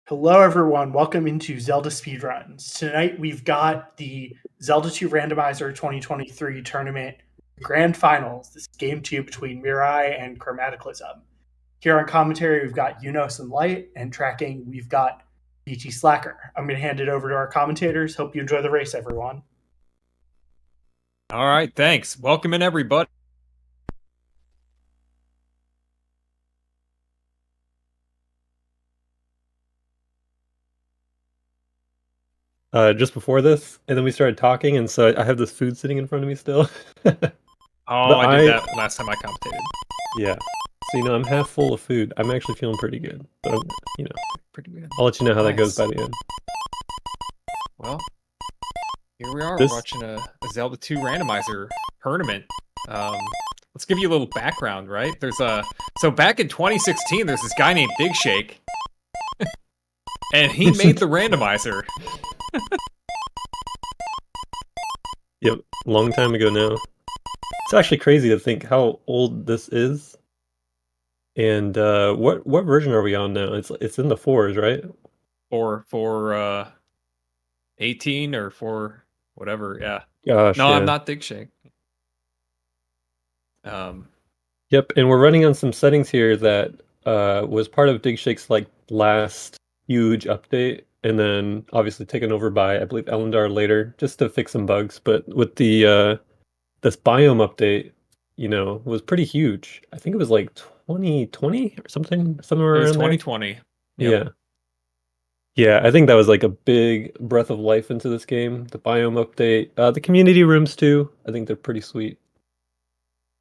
Hello, everyone. Welcome into Zelda Speedruns. Tonight, we've got the Zelda 2 Randomizer 2023 tournament grand finals. This is game 2 between MiRai and Chromataclysm. Here on commentary, we've got Unos and Light, and tracking, we've got BT Slacker. I'm going to hand it over to our commentators. Hope you enjoy the race, everyone. All right, thanks. Welcome in, everybody. Just before this, and then we started talking, and so I have this food sitting in front of me still. Oh, I did that last time I commentated. Yeah. So, I'm half full of food. I'm actually feeling pretty good. But, Pretty good. I'll let you know how that goes Nice. by the end. Well, here we are. This- We're watching a Zelda 2 randomizer tournament. Let's give you a little background, right? So back in 2016, there's this guy named Big Shake, and he made the randomizer. Yep, long time ago now. It's actually crazy to think how old this is. And what version are we on now? It's in the 4s, right? For 18 or for whatever, yeah. Gosh, No, yeah. I'm not Big Shake. Yep, and we're running on some settings here that was part of Dig Shake's last huge update, and then obviously taken over by, I believe, Elendar later, just to fix some bugs. But with the this biome update, was pretty huge. I think it was like 2020 or somewhere It was around there. 2020. Yeah. Yeah, I think that was like a big breath of life into this game. The biome update, the community rooms too. I think they're pretty sweet.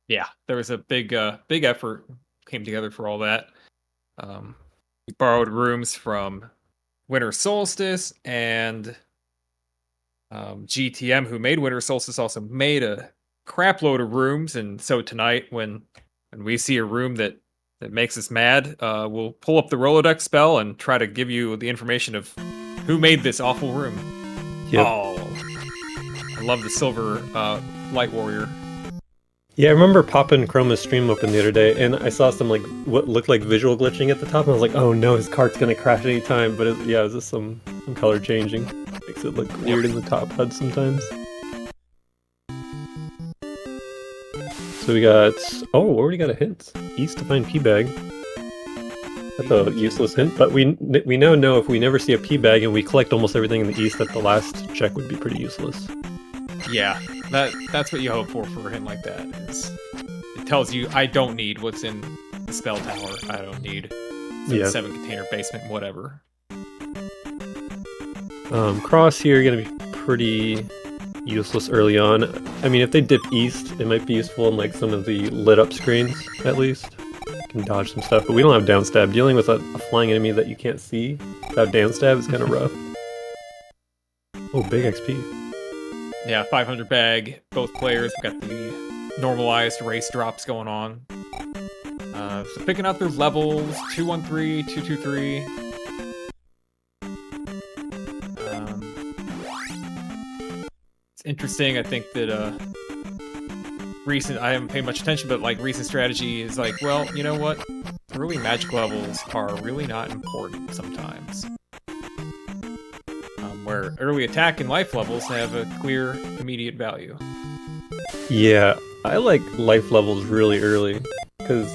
Yeah, there was a big effort came together for all that. We borrowed rooms from Winter Solstice, and GTM, who made Winter Solstice, also made a crap load of rooms. And so tonight, when we see a room that makes us mad, we'll pull up the Rolodex spell and try to give you the information of who made this awful room. Yep. Oh, I love the silver light warrior. Yeah, I remember popping Chroma's stream open the other day, and I saw some what looked like visual glitching at the top, and I was like, "Oh no, his cart's gonna crash anytime." But it was just some color changing, makes it look weird in the top HUD sometimes. So we got we already got a hint. East to find P bag. That's a useless hint, but we now know if we never see a P bag and we collect almost everything in the east, that the last check would be pretty useless. Yeah, that's what you hope for a hint like that. Is it tells you I don't need what's in the spell tower. I don't need the 7 container basement, whatever. Cross here gonna be pretty useless early on. I mean, if they dip east, it might be useful in some of the lit up screens at least. You can dodge some stuff, but we don't have downstab. Dealing with a flying enemy that you can't see without downstab is kind of rough. Oh, big XP. Yeah, 500 bag, both players. We've got the normalized race drops going on. So picking up their levels, 213, 223. It's interesting, I think that I haven't paid much attention, but recent strategy is well, you know what? Early magic levels are really not important sometimes. Where early attack and life levels have a clear, immediate value. Yeah, I like life levels really early, because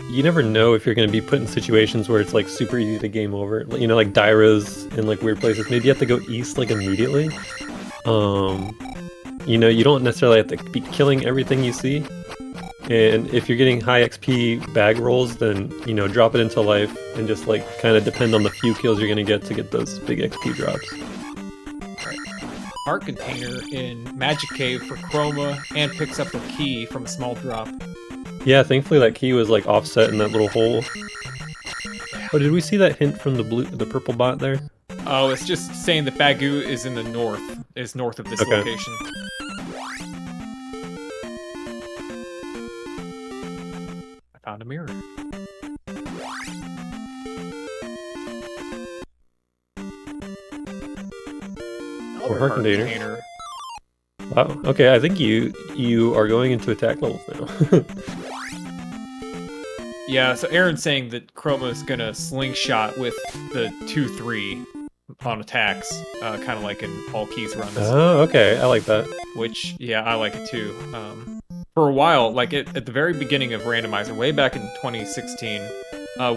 you never know if you're going to be put in situations where it's super easy to game over. Like Dairas in weird places. Maybe you have to go east immediately. You don't necessarily have to be killing everything you see. And if you're getting high XP bag rolls, then, drop it into life and just, kind of depend on the few kills you're going to get those big XP drops. Art container in Magic Cave for Chroma, and picks up the key from a small drop. Yeah, thankfully that key was, offset in that little hole. Oh, did we see that hint from the purple bot there? Oh, it's just saying that Bagu is in the north, north of this location. Found a mirror. Or heart container. Wow. Okay, I think you are going into attack levels now. Yeah, so Aaron's saying that Chroma's gonna slingshot with the 2-3 on attacks, kind of like in all keys runs. Oh, okay. I like that. Which, yeah, I like it too. For a while, like at the very beginning of Randomizer, way back in 2016,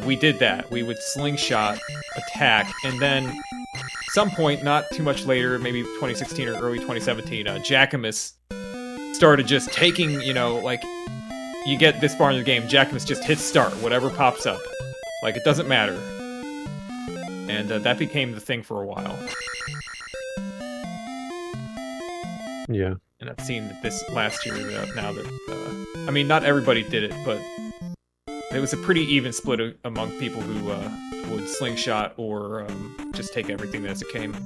we did that. We would slingshot, attack, and then some point, not too much later, maybe 2016 or early 2017, Jackamus started just taking, like, you get this far in the game, Jackamus just hits start, whatever pops up. Like, it doesn't matter. And that became the thing for a while. Yeah. And I've seen that this last year now that, I mean, not everybody did it, but it was a pretty even split among people who would slingshot or just take everything as it came.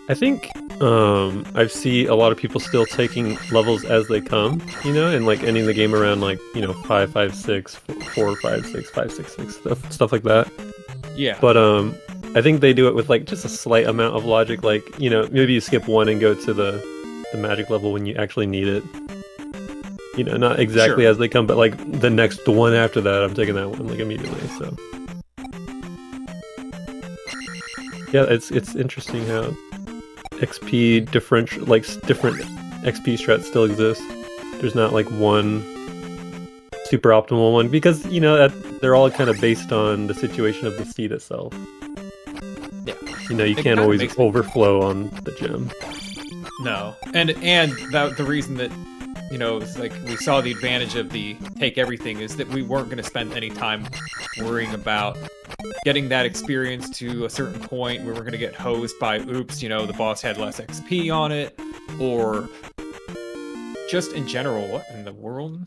I think I see a lot of people still taking levels as they come, and like ending the game around like 5, 5, 6, 4, 5, 6, 5, 6, 6 stuff like that. Yeah. But I think they do it with like just a slight amount of logic, like maybe you skip one and go to the magic level when you actually need it. Not exactly Sure. as they come, but like the one after that, I'm taking that one like immediately. So yeah, it's interesting how XP different XP strats still exist. There's not like one super optimal one because they're all kind of based on the situation of the seed itself. Yeah. You can't always overflow on the gem. No. And the reason that it's like we saw the advantage of the take everything is that we weren't going to spend any time worrying about getting that experience to a certain point. We were going to get hosed by, oops, the boss had less XP on it, or just in general, what in the world?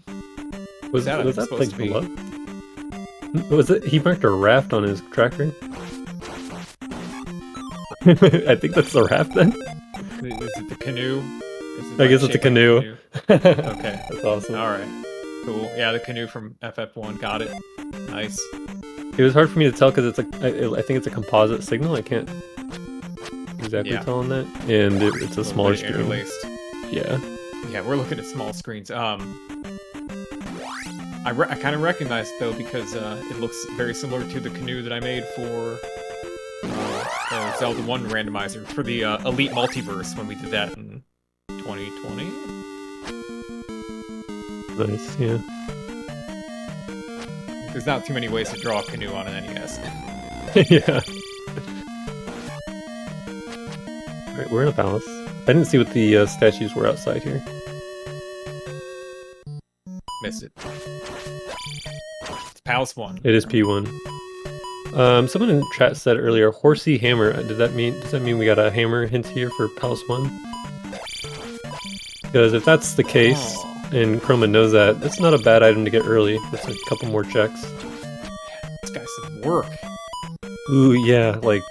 Was that supposed like to be? Below? Was it? He marked a raft on his tracker. I think that's the raft then. Is it the canoe? I guess it's a canoe. Okay. That's awesome. All right. Cool. Yeah, the canoe from FF1. Got it. Nice. It was hard for me to tell because it's I think it's a composite signal. I can't exactly tell on that, and it's a smaller screen. Interlaced. Yeah. Yeah, we're looking at small screens. I kind of recognize it though because it looks very similar to the canoe that I made for Zelda 1 randomizer for the Elite Multiverse when we did that in 2020. Nice, yeah. There's not too many ways to draw a canoe on an NES. Yeah. Alright, we're in a palace. I didn't see what the statues were outside here. Missed it. It's Palace 1. It is P1. Someone in chat said earlier, horsey hammer. Does that mean we got a hammer hint here for Palace 1? Because if that's the case, and Chroma knows that, that's not a bad item to get early. That's a couple more checks. This guy's some work. Ooh, yeah, like...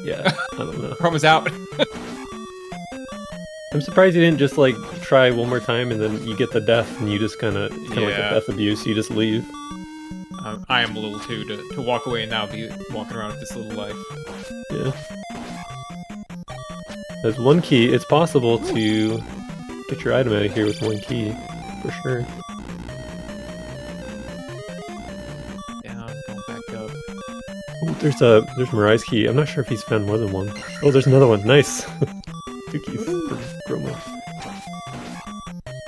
Yeah, I don't know. Chroma's out. I'm surprised you didn't just, like, try one more time and then you get the death and you just kind of like a death abuse, you just leave. I am a little too to walk away and now be walking around with this little life. Yeah. There's one key. It's possible to get your item out of here with one key, for sure. Yeah, I'm going back up. Ooh, there's MiRai's key. I'm not sure if he's found more than one. Oh, there's another one. Nice. 2 keys for Chroma.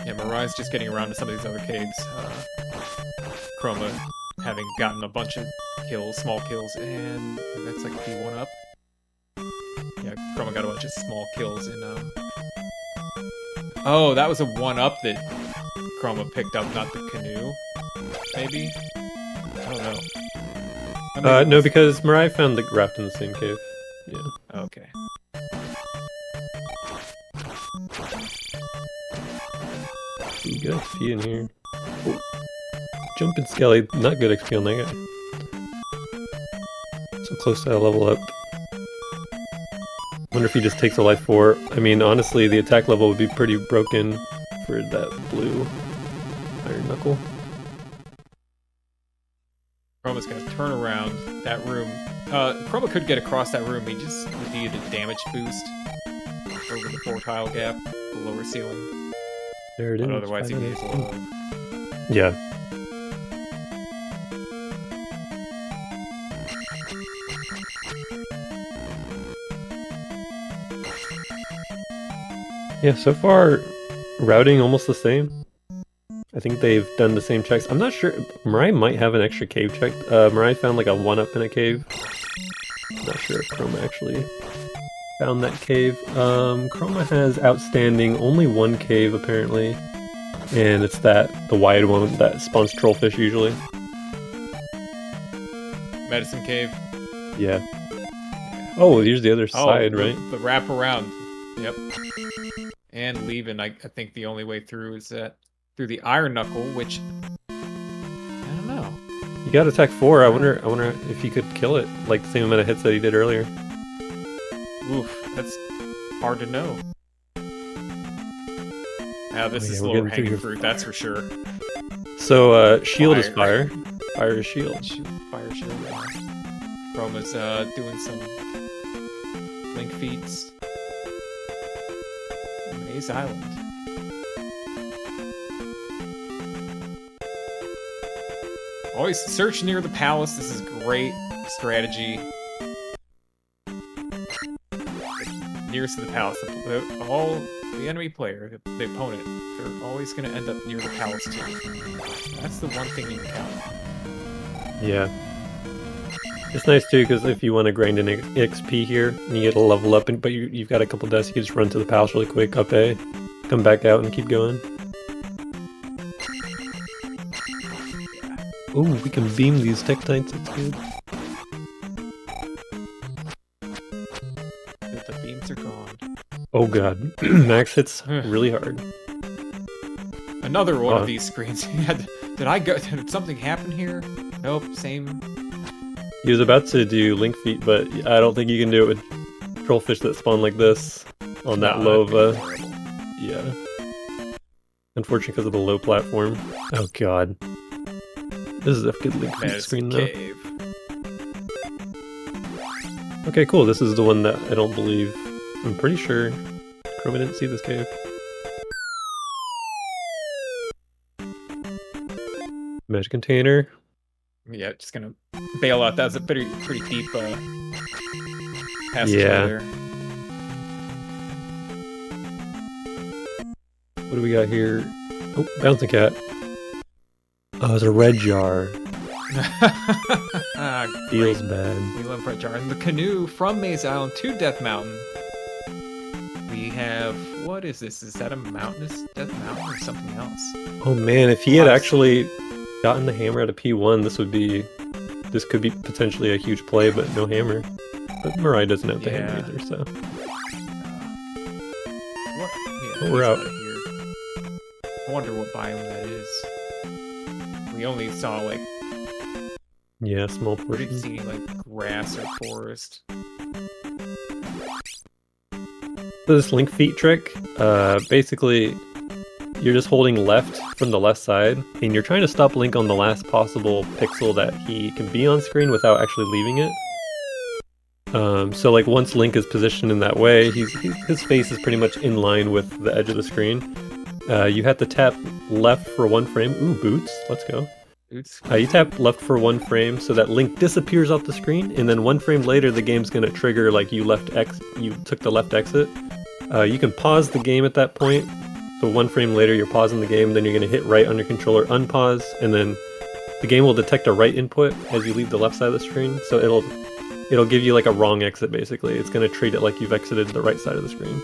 Yeah, MiRai's just getting around to some of these other caves. Chroma having gotten a bunch of kills, small kills, and that's like a P1 up. Yeah, Chroma got a bunch of small kills in Oh, that was a 1-up that Chroma picked up, not the canoe. Maybe? I don't know. No, because MiRai found the raft in the same cave. Yeah. Okay. You get XP in here. Oh. Jumping Skelly, not good XP on that guy. So close to a level up. Wonder if he just takes a life 4. I mean, honestly, the attack level would be pretty broken for that blue iron knuckle. Chroma's gonna turn around that room. Chroma could get across that room, he just would need a damage boost over the 4-tile gap, the lower ceiling. There it is. But otherwise he needs a little... Yeah. Yeah, so far, routing almost the same. I think they've done the same checks. I'm not sure. MiRai might have an extra cave check. MiRai found like a 1-up in a cave. I'm not sure if Chroma actually found that cave. Chroma has outstanding only one cave apparently. And it's the wide one that spawns trollfish usually. Medicine cave. Yeah. Oh, here's the other side, right? The wrap around. Yep. And leaving. I think the only way through is through the iron knuckle, which I don't know. You got attack 4. I wonder if you could kill it like the same amount of hits that he did earlier. Oof, that's hard to know. Now this is we're lower getting hanging through fruit, that's for sure. So shield is fire. Fire is shield. Fire shield. Chroma's doing some link feats. Maze Island. Always search near the palace. This is great strategy. Nearest to the palace. The enemy player, the opponent, they're always going to end up near the palace too. That's the one thing you can count on. Yeah. It's nice too, because if you want to grind an XP here, and you get a level up, but you've got a couple deaths, you can just run to the palace really quick, up A, come back out, and keep going. Ooh, we can beam these Tektites, that's good. The beams are gone. Oh god, Max hits really hard. Another one of these screens. Did something happen here? Nope, same. He was about to do Link Feet, but I don't think you can do it with trollfish that spawn like this on that low of a... Yeah. Unfortunately because of the low platform. Oh god. This is a good Link Feet screen though. Cave. Okay, cool. This is the one that I don't believe... I'm pretty sure Chroma didn't see this cave. Magic container. Yeah, just gonna bail out. That was a pretty deep passage there. What do we got here? Oh, bouncing cat. Oh, it's a red jar. Feels bad. We love red jar. And the canoe from Maze Island to Death Mountain. We have... What is this? Is that a mountainous Death Mountain or something else? Oh man, if he had actually gotten the hammer out of P1, this could be potentially a huge play, but no hammer. But MiRai doesn't have the hammer either, so... What? Yeah, we're out. Of here. I wonder what biome that is. We only saw, like... Yeah, small We portion. didn't see any, like, grass or forest. So this Link Feet trick, basically... You're just holding left from the left side, and you're trying to stop Link on the last possible pixel that he can be on screen without actually leaving it. So like once Link is positioned in that way, his face is pretty much in line with the edge of the screen. You have to tap left for 1 frame. Ooh, boots. Let's go. Boots. You tap left for 1 frame so that Link disappears off the screen, and then 1 frame later the game's gonna trigger like you took the left exit. You can pause the game at that point. So 1 frame later, you're pausing the game, then you're going to hit right on your controller, unpause, and then the game will detect a right input as you leave the left side of the screen. So it'll give you like a wrong exit, basically. It's going to treat it like you've exited the right side of the screen.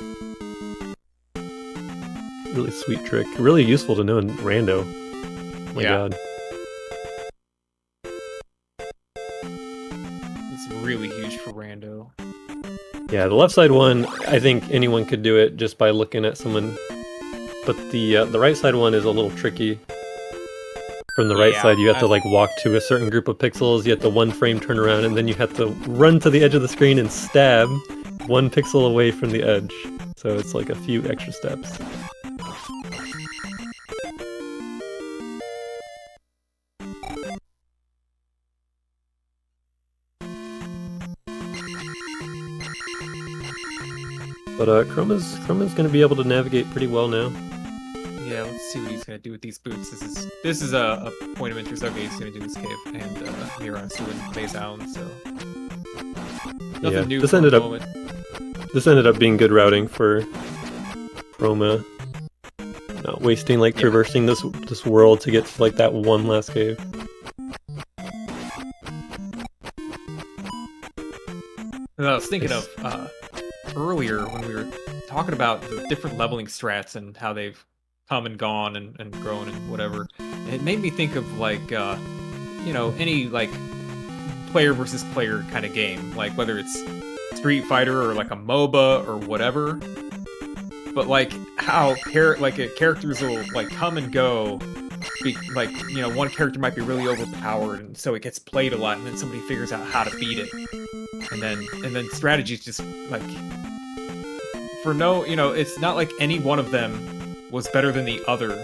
Really sweet trick. Really useful to know in Rando. Oh my god. It's really huge for Rando. Yeah, the left side one, I think anyone could do it just by looking at someone. But the right side one is a little tricky. From the right side, you have to like walk to a certain group of pixels, you have to 1 frame turn around, and then you have to run to the edge of the screen and stab 1 pixel away from the edge. So it's like a few extra steps. But Chroma's going to be able to navigate pretty well now. Yeah, let's see what he's gonna do with these boots. This is a point of interest. Okay, he's gonna do this cave, and MiRai's doing Maze Island, so nothing new. This ended up being good routing for Chroma not wasting like traversing this world to get to like that one last cave. And I was thinking of earlier when we were talking about the different leveling strats and how they've come and gone and grown and whatever. And it made me think of like any like player versus player kind of game, like whether it's Street Fighter or like a MOBA or whatever. But like how characters will like come and go. Like, one character might be really overpowered, and so it gets played a lot, and then somebody figures out how to beat it. And then strategies just like it's not like any one of them was better than the other.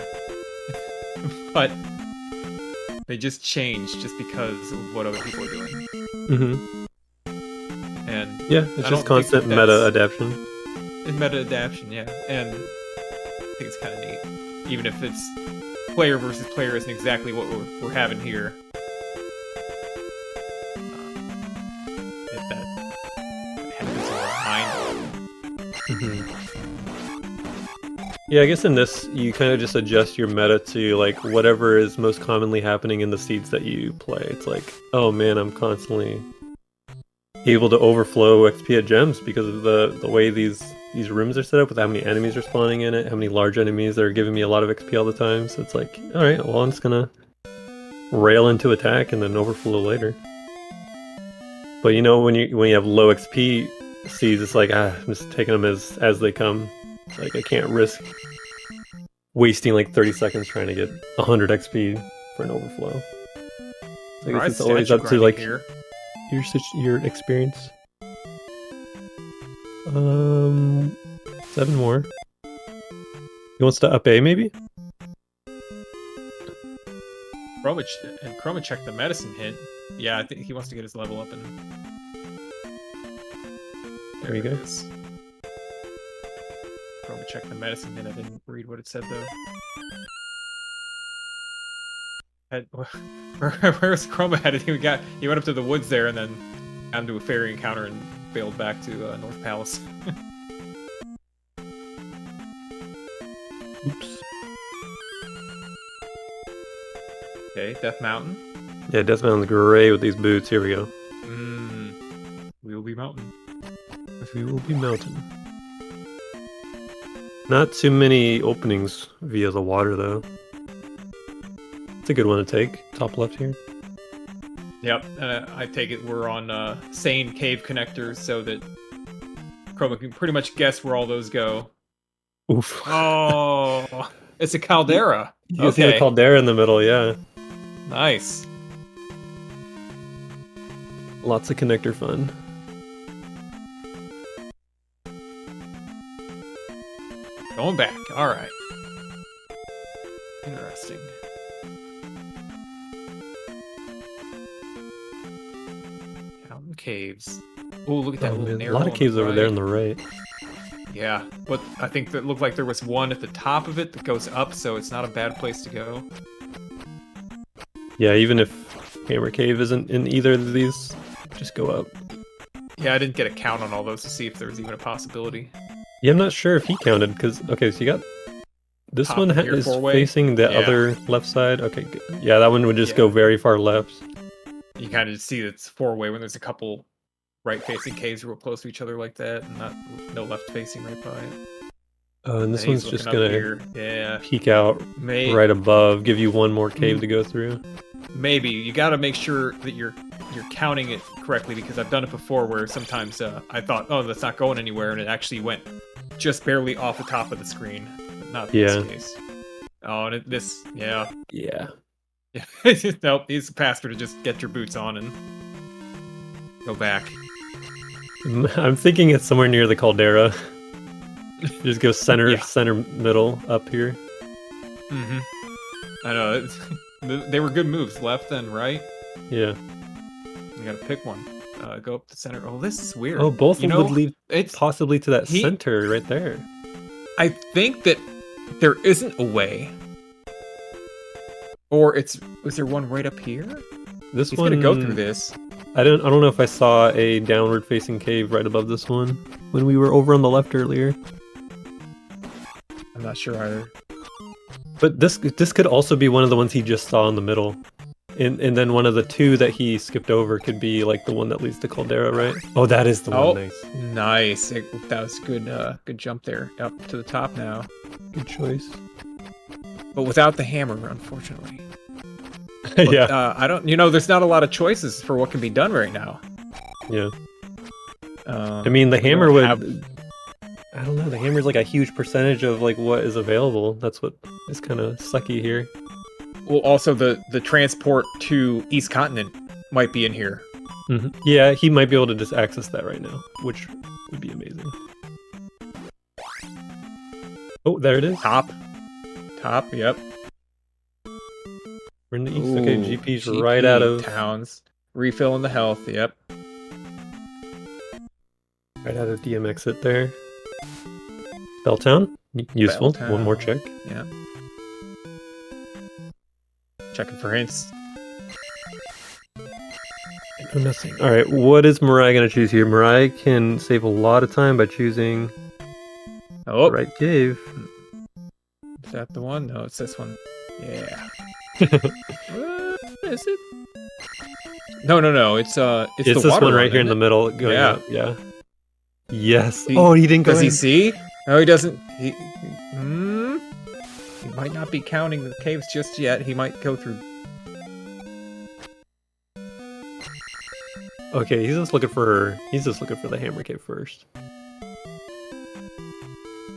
But they just changed just because of what other people are doing. Mm-hmm. And yeah, it's just constant meta adaptation. Meta adaptation, yeah. And I think it's kind of neat. Even if it's player versus player isn't exactly what we're having here. If that happens in our mind. Yeah, I guess in this, you kind of just adjust your meta to like whatever is most commonly happening in the seeds that you play. It's like, oh man, I'm constantly able to overflow XP at gems because of the way these rooms are set up with how many enemies are spawning in it, how many large enemies that are giving me a lot of XP all the time. So it's like, all right, well, I'm just gonna rail into attack and then overflow later. But when you have low XP seeds, it's like, I'm just taking them as they come. Like, I can't risk wasting like 30 seconds trying to get 100 XP for an overflow. So I guess it's always up to like your experience. 7 more. He wants to up A, maybe? Chroma checked the medicine hint. Yeah, I think he wants to get his level up. And there you go. Chroma checked the medicine hint. I didn't read what it said, though. Where's Chroma headed? He went up to the woods there and then got into a fairy encounter and bailed back to North Palace. Oops. Okay, Death Mountain. Yeah, Death Mountain's great with these boots. Here we go. We will be mountain. We will be mountain. Not too many openings via the water, though. It's a good one to take. Top left here. Yep, I take it we're on sane cave connectors so that Chroma can pretty much guess where all those go. Oof. Oh, it's a caldera. You can see the caldera in the middle, yeah. Nice. Lots of connector fun. Going back. All right. Interesting. Mountain caves. Oh, look at that little narrow. A lot of caves over there on the right. Yeah, but I think that looked like there was one at the top of it that goes up, so it's not a bad place to go. Yeah, even if Hammer Cave isn't in either of these, just go up. Yeah, I didn't get a count on all those to see if there was even a possibility. Yeah, I'm not sure if he counted, because, okay, so you got... This Top one is facing the other left side. Okay, good. Yeah, that one would just go very far left. You kind of see it's 4-way when there's a couple right-facing caves real close to each other like that, and no left-facing right by it. And this one's just gonna peek out right above, give you one more cave to go through. Maybe. You gotta make sure that you're counting it correctly, because I've done it before where sometimes I thought, oh, that's not going anywhere, and it actually went just barely off the top of the screen. But not this case. Oh, and yeah. Nope, he's faster to just get your boots on and go back. I'm thinking it's somewhere near the caldera. Just go center middle up here. I know. They were good moves, left and right. Yeah. You gotta pick one. Go up the center. Oh, this is weird. Oh, both would lead possibly to that center right there. I think that there isn't a way. Or is there one right up here? He's one gonna go through this. I don't know if I saw a downward facing cave right above this one when we were over on the left earlier. I'm not sure either. But this could also be one of the ones he just saw in the middle. And then one of the two that he skipped over could be like the one that leads to Caldera, right? Oh, that is the one. Nice. Nice. That was good. Good jump there. Up to the top now. Good choice. But without the hammer, unfortunately. But, yeah. I don't. There's not a lot of choices for what can be done right now. Yeah. I mean, the hammer would. I don't know. The hammer's like a huge percentage of like what is available. That's what is kind of sucky here. Well, also the transport to East Continent might be in here. Mm-hmm. Yeah, he might be able to just access that right now, which would be amazing. Oh, there it is. Top, yep. We're in the east. Okay, GP's right out of towns. Refilling the health, yep. Right out of DM exit there. Belltown, useful. Belltown. One more check. Yeah. Checking for hints. Oh, nothing. All right, what is MiRai going to choose here? MiRai can save a lot of time by choosing the right cave. Is that the one? No, it's this one. Yeah. Is it? No. It's the this water one right here in the middle. Going up. Yeah. Yes. He didn't go. Does he see? No, he doesn't. He might not be counting the caves just yet. He might go through. Okay, he's just looking for the hammer cave first.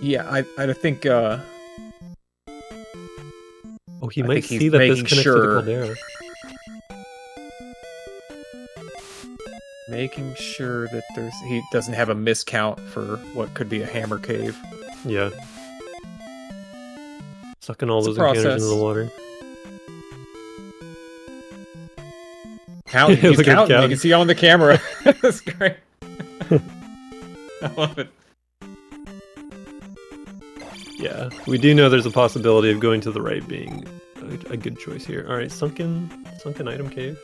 Yeah, I think. He might see that this connects to the caldera. Making sure that he doesn't have a miscount for what could be a hammer cave. Yeah. Sucking all those encounters into the water. Counting. He's counting. You can see on the camera. That's great. I love it. Yeah, we do know there's a possibility of going to the right being a good choice here. All right, sunken item cave.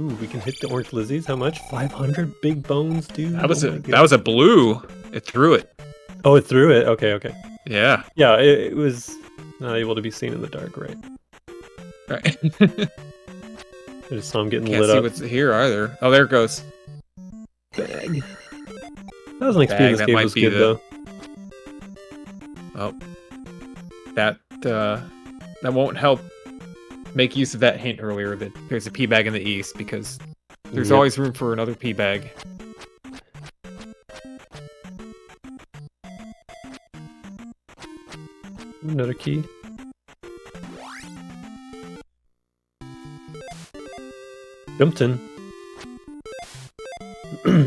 Ooh, we can hit the orange lizzies. How much? 500 big bones, dude. That was a blue. It threw it. Oh, it threw it. Okay. Yeah. Yeah, it was not able to be seen in the dark, right? Right. I just saw him getting Can't lit see up. what's here either. Oh, there it goes. Bag. That was an XP in this game was good though. Oh, that won't help make use of that hint earlier that there's a pea bag in the east, because there's always room for another pea bag. Another key. Jumpton.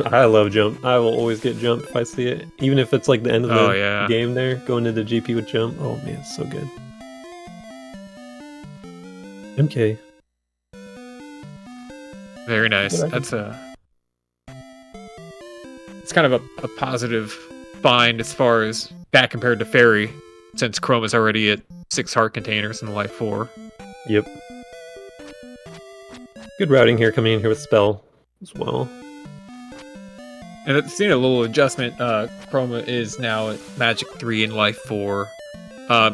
I love jump. I will always get jump if I see it. Even if it's like the end of the game there, going into GP with jump. Oh man, it's so good. MK. Very nice. It's kind of a positive find as far as that compared to Fairy, since Chroma's already at 6 heart containers in Life 4. Yep. Good routing here, coming in here with Spell as well. And it's seen a little adjustment. Chroma is now at Magic 3 in Life 4.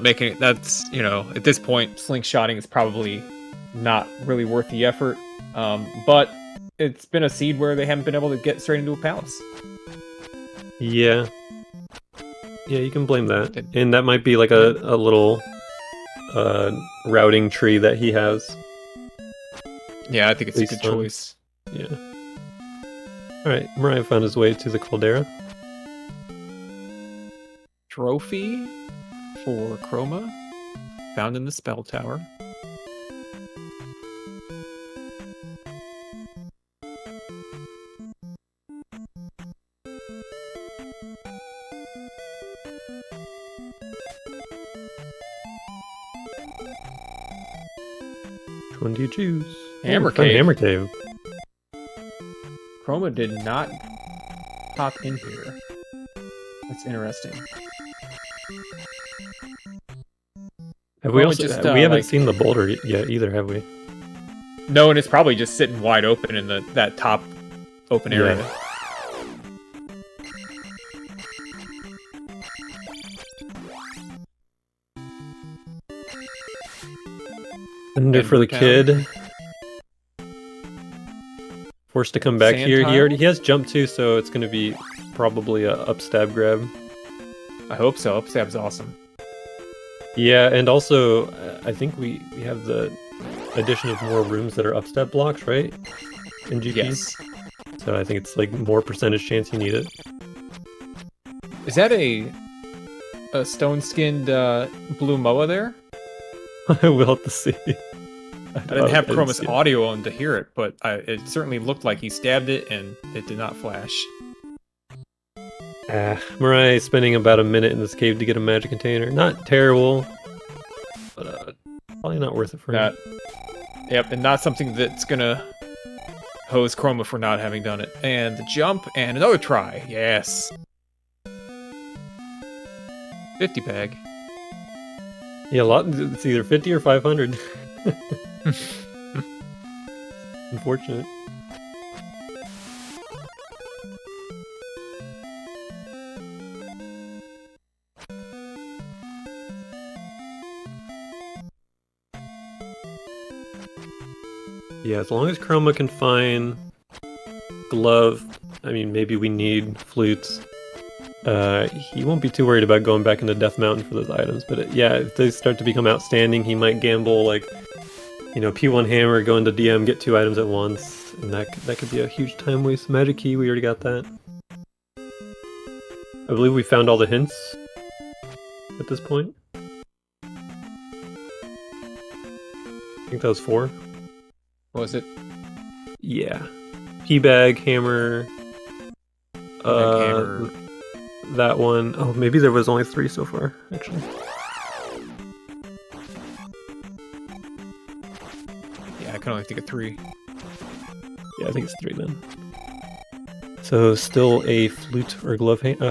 Making it, that's, at this point, slingshotting is probably not really worth the effort. But it's been a seed where they haven't been able to get straight into a palace. Yeah. Yeah, you can blame that. And that might be like a little routing tree that he has. Yeah, I think it's a good choice. Yeah. Alright, MiRai found his way to the caldera. Trophy for Chroma, found in the spell tower. Which one do you choose? Hammer Cave. Hammer Cave. Chroma did not pop in here. That's interesting. Have we also? We haven't seen the boulder yet either, have we? No, and it's probably just sitting wide open in that top open area. Ender for the Town. kid. Forced to come back Sand here. tile? He has jump too, so it's going to be probably a up stab grab. I hope so. Upstab's awesome. Yeah, and also I think we have the addition of more rooms that are up step blocks, right? In GP. Yes. So I think it's like more percentage chance you need it. Is that a stone-skinned blue moa there? We'll have to see. I didn't have Chroma's see it. audio on to hear it, but it certainly looked like he stabbed it and it did not flash. MiRai is spending about a minute in this cave to get a magic container. Not terrible, but probably not worth it for him. Yep, and not something that's gonna hose Chroma for not having done it. And the jump, and another try. Yes. 50 bag. Yeah, a lot. It's either 50 or 500. Unfortunate. Yeah, as long as Chroma can find glove, I mean, maybe we need flutes. He won't be too worried about going back into Death Mountain for those items, but yeah, if they start to become outstanding, he might gamble like, you know, P1 hammer, go into DM, get 2 items at once, and that could be a huge time waste. Magic key, we already got that. I believe we found all the hints at this point. I think that was 4. What was it? Yeah. P-bag, hammer. Hammer. That one. Oh, maybe there was only 3 so far, actually. Yeah, I can only think of 3. Yeah, I think it's 3 then. So still a flute or glove hint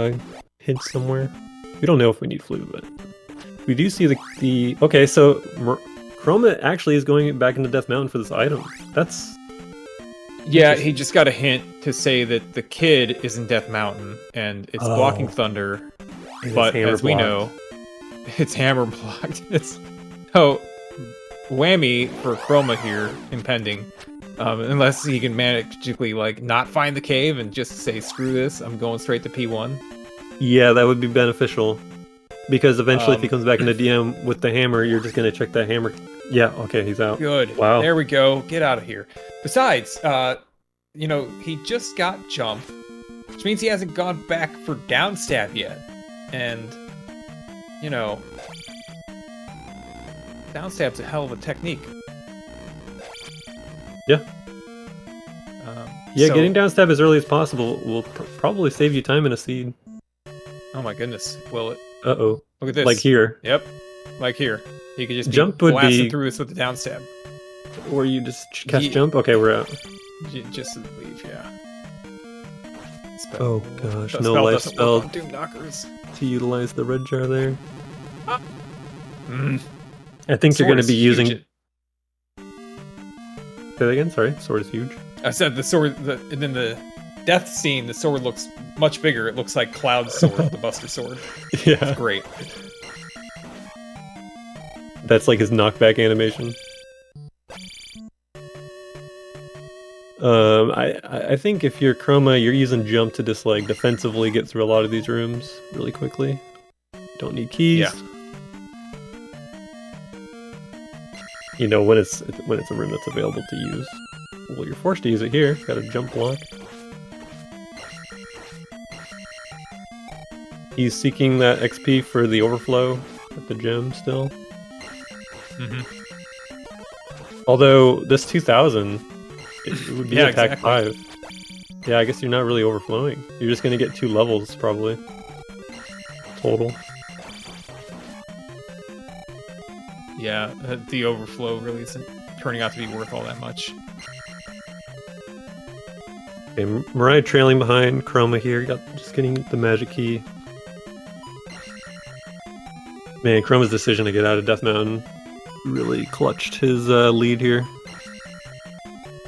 somewhere. We don't know if we need flute, but we do see the okay. So Chroma actually is going back into Death Mountain for this item. That's Yeah, he just got a hint to say that the kid is in Death Mountain and it's blocking thunder, but as we know, it's hammer blocked. It's whammy for Chroma here impending. Unless he can magically like not find the cave and just say screw this, I'm going straight to P1. Yeah, that would be beneficial. Because eventually if he comes back into DM with the hammer, you're just gonna check that hammer. Yeah, okay, he's out. Good. Wow. There we go. Get out of here. Besides, you know, he just got jump, which means he hasn't gone back for downstab yet. And, you know, downstab's a hell of a technique. Yeah. Yeah, so- getting downstab as early as possible will probably save you time in a seed. Oh my goodness. Will it? Uh-oh. Look at this. Like here. Yep. Like here. He could just be Jump would blasting be- through this with the downstab. Or you just cast Ye- jump? Okay, we're out. Just leave, yeah. Spell. Oh gosh, The no spell life doesn't work spell on Doom Knockers. to utilize the red jar there. Mm. I think you're Sword going to is be huge. using... Say that again? Sorry, sword is huge. I said the sword, and then the death scene, the sword looks much bigger. It looks like Cloud's sword, the Buster sword. Yeah, It's great. that's like his knockback animation. I think if you're Chroma, you're using jump to just like defensively get through a lot of these rooms really quickly. Don't need keys. Yeah. You know, when it's a room that's available to use. Well, you're forced to use it here. Got a jump block. He's seeking that XP for the overflow at the gem still. Mm-hmm. Although this 2000, it would be Yeah, attack exactly. 5. Yeah, I guess you're not really overflowing. You're just gonna get 2 levels probably. Total. Yeah, the overflow really isn't turning out to be worth all that much. Okay, MiRai trailing behind Chroma here. Just getting the magic key. Man, Chroma's decision to get out of Death Mountain really clutched his lead here.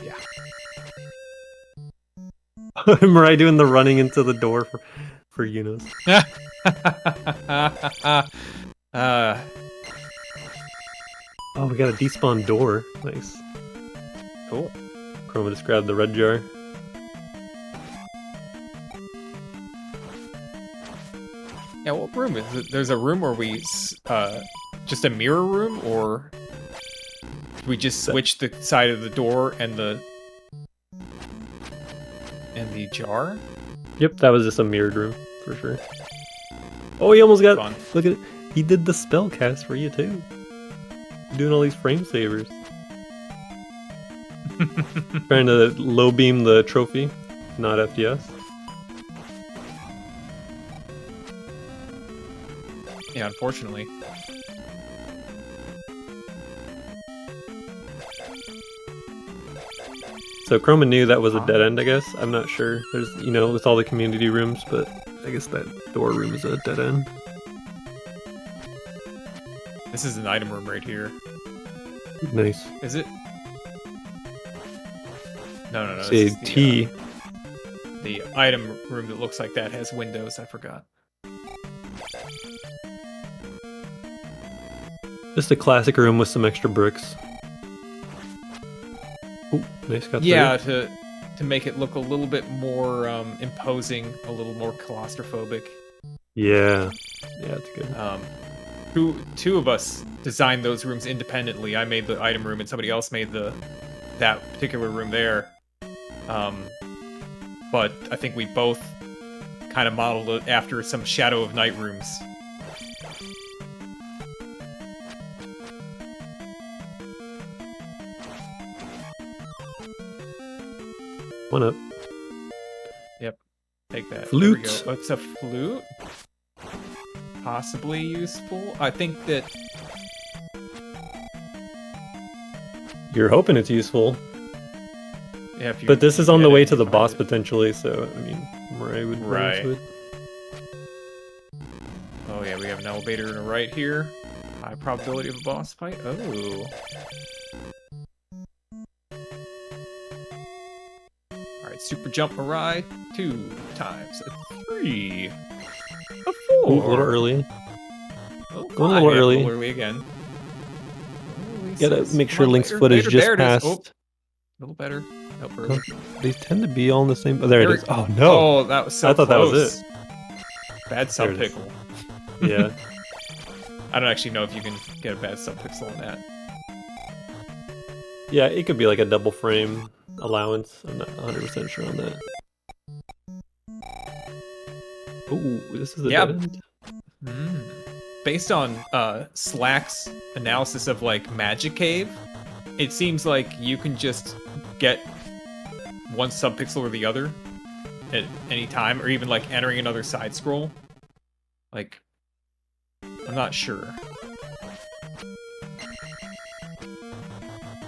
Yeah. MiRai doing the running into the door for Yunus. Oh, we got a despawn door. Nice. Cool. Chroma just grabbed the red jar. Yeah, what room is it? There's a room where we just a mirror room, or we just switch the side of the door and the jar? Yep, that was just a mirrored room for sure. Oh, he almost got. Fun. Look at it. He did the spell cast for you too. Doing all these frame savers. Trying to low beam the trophy, not FDS. Yeah, unfortunately. So Chroma knew that was a dead end, I guess. I'm not sure. There's, with all the community rooms, but I guess that door room is a dead end. This is an item room right here. Nice. Is it? No. Say T. The item room that looks like that has windows. I forgot. Just a classic room with some extra bricks. Oh, nice cut. Yeah, to make it look a little bit more imposing, a little more claustrophobic. Yeah, it's good. Two of us designed those rooms independently. I made the item room, and somebody else made that particular room there. But I think we both kind of modeled it after some Shadow of Night rooms. One up. Yep. Take that. Flute. There we go. Oh, it's a flute? Possibly useful. I think that... You're hoping it's useful. Yeah, if you, but this is on the way it, to the boss it. potentially, so, I mean, MiRai would run into it. Oh yeah, we have an elevator in the right here. High probability of a boss fight. Oh. Alright, super jump MiRai. 2 times a 3. A 4. Ooh, a little early. Oh, going a little early. A little early again. Gotta make sure Link's foot is just past. Oh, a little better. Nope, early. They tend to be all in the same. Oh, there it is. Oh no! Oh, that was so I thought close. That was it. Bad sub pickle. Yeah. I don't actually know if you can get a bad sub pixel on that. Yeah, it could be like a double frame allowance. I'm not 100% sure on that. Ooh, this is a dead end. Based on Slack's analysis of like Magic Cave, it seems like you can just get one subpixel or the other at any time, or even like entering another side scroll. Like, I'm not sure.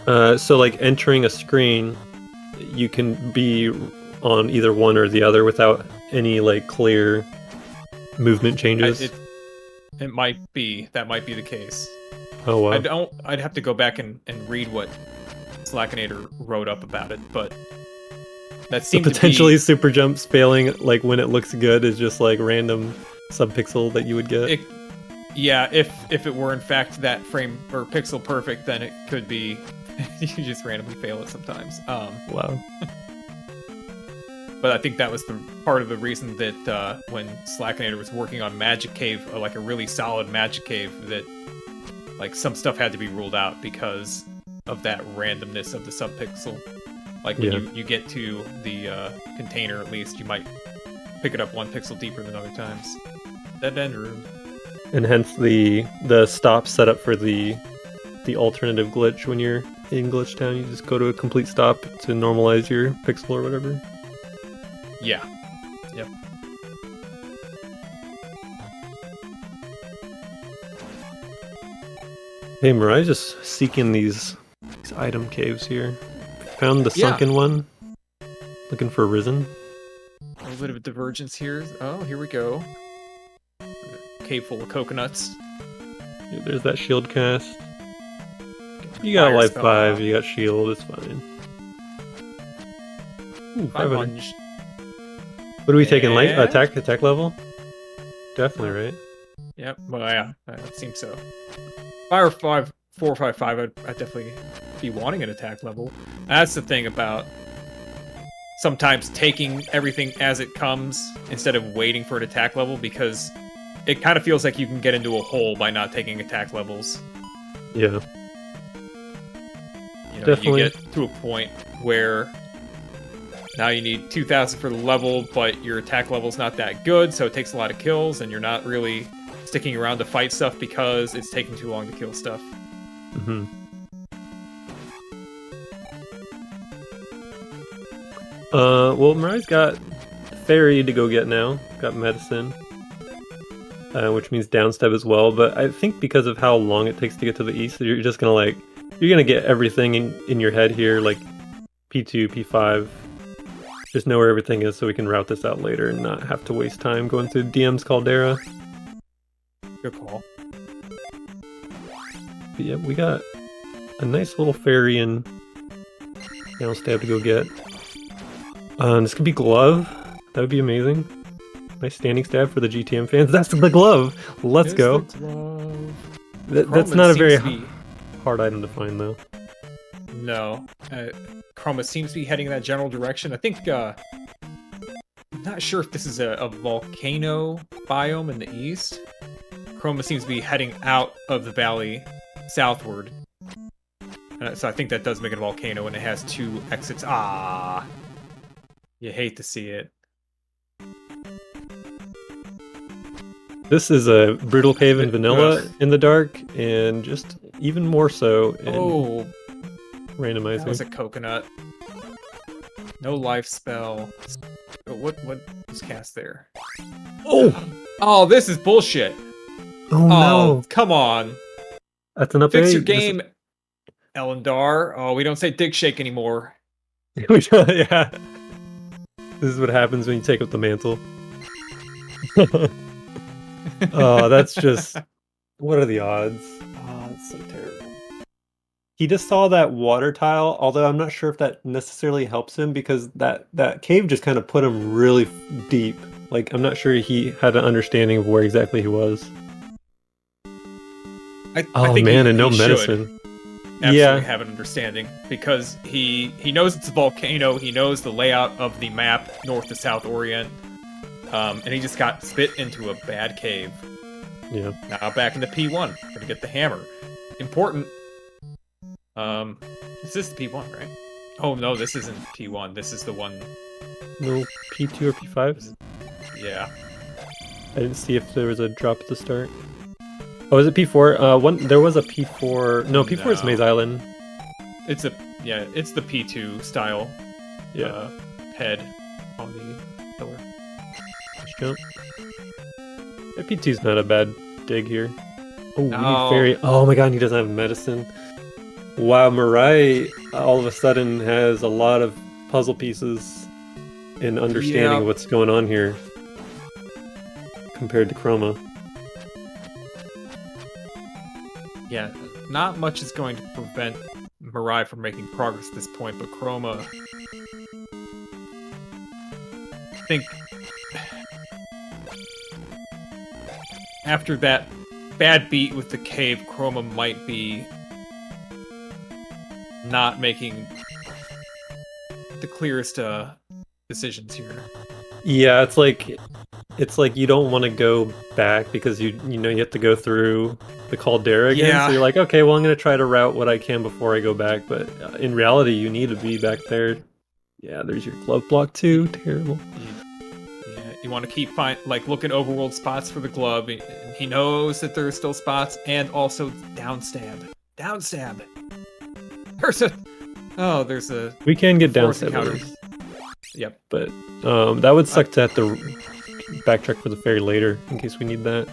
So like entering a screen, you can be on either one or the other without any like clear movement changes. It might be. That might be the case. Oh wow. I'd have to go back and read what Slackinator wrote up about it, but that seems potentially to be... super jumps failing like when it looks good is just like random subpixel that you would get. Yeah, if it were in fact that frame or pixel perfect, then it could be you just randomly fail it sometimes. Wow. But I think that was the part of the reason that when Slackinator was working on Magic Cave, like a really solid Magic Cave, that like some stuff had to be ruled out because of that randomness of the subpixel. Like when you get to the container, at least you might pick it up 1 pixel deeper than other times. Dead end room. And hence the stop setup for the alternative glitch when you're in Glitch Town. You just go to a complete stop to normalize your pixel or whatever. Yeah. Yep. Hey, MiRai's just seeking these item caves here. Found the sunken one. Looking for Risen. A little bit of a divergence here. Oh, here we go. A cave full of coconuts. Yeah, there's that shield cast. You got life 5, you got shield, it's fine. Ooh, 500. What are we taking? Light attack level? Definitely, right? Yep. Well, yeah, it seems so. Fire 455, I'd definitely be wanting an attack level. That's the thing about sometimes taking everything as it comes instead of waiting for an attack level, because it kind of feels like you can get into a hole by not taking attack levels. Yeah. You know, Definitely. you get to a point where now you need 2,000 for the level, but your attack level's not that good, so it takes a lot of kills, and you're not really sticking around to fight stuff because it's taking too long to kill stuff. Mm-hmm. Well, MiRai's got Fairy to go get now. Got Medicine. Which means downstab as well, but I think because of how long it takes to get to the east, you're just gonna you're gonna get everything in your head here, like P2, P5. Just know where everything is so we can route this out later and not have to waste time going through DM's Caldera. Good call. But yeah, we got a nice little Fairy and downstab to go get. This could be Glove. That would be amazing. Nice standing stab for the GTM fans. That's the glove. Let's go. That's not a very hard item to find, though. No. Chroma seems to be heading in that general direction. I think, I'm not sure if this is a volcano biome in the east. Chroma seems to be heading out of the valley southward. So I think that does make it a volcano, and it has 2 exits. Ah! You hate to see it. This is a brutal cave in vanilla in the dark, and just even more so in randomizing. That was a coconut. No life spell. What was cast there? Oh, this is bullshit. Oh no! Come on. That's an update. Fix your game, Elendar. Oh, we don't say dig shake anymore. Yeah. This is what happens when you take up the mantle. Oh, that's just... What are the odds? Oh, that's so terrible. He just saw that water tile, although I'm not sure if that necessarily helps him, because that cave just kind of put him really deep. Like, I'm not sure he had an understanding of where exactly he was. I think man, and no he medicine. Absolutely have an understanding, because he knows it's a volcano, he knows the layout of the map, north to south orient, and he just got spit into a bad cave. Yeah. Now back into P1, gonna get the hammer. Important. Is this the P1, right? Oh no, this isn't P1, this is the one... No P2 or P5? Yeah. I didn't see if there was a drop at the start. Oh, is it P4? There was a P4. No, P4 is Maze Island. It's the P2 style. Yeah. Head on the pillar. Let's jump. Yeah, P2's not a bad dig here. Oh, we need Fairy. Oh my god, he doesn't have medicine. Wow, MiRai all of a sudden has a lot of puzzle pieces in understanding what's going on here compared to Chroma. Yeah, not much is going to prevent MiRai from making progress at this point, but Chroma... I think... After that bad beat with the cave, Chroma might be not making the clearest decisions here. Yeah, it's like you don't want to go back because you know you have to go through the caldera again. Yeah. So you're like, okay, well I'm gonna try to route what I can before I go back. But in reality, you need to be back there. Yeah, there's your glove block too. Terrible. Yeah, you want to keep looking overworld spots for the glove. He knows that there's still spots, and also downstab. Downstab. There's a. We can get downstab. Yep. But that would suck to have to backtrack for the fairy later in case we need that.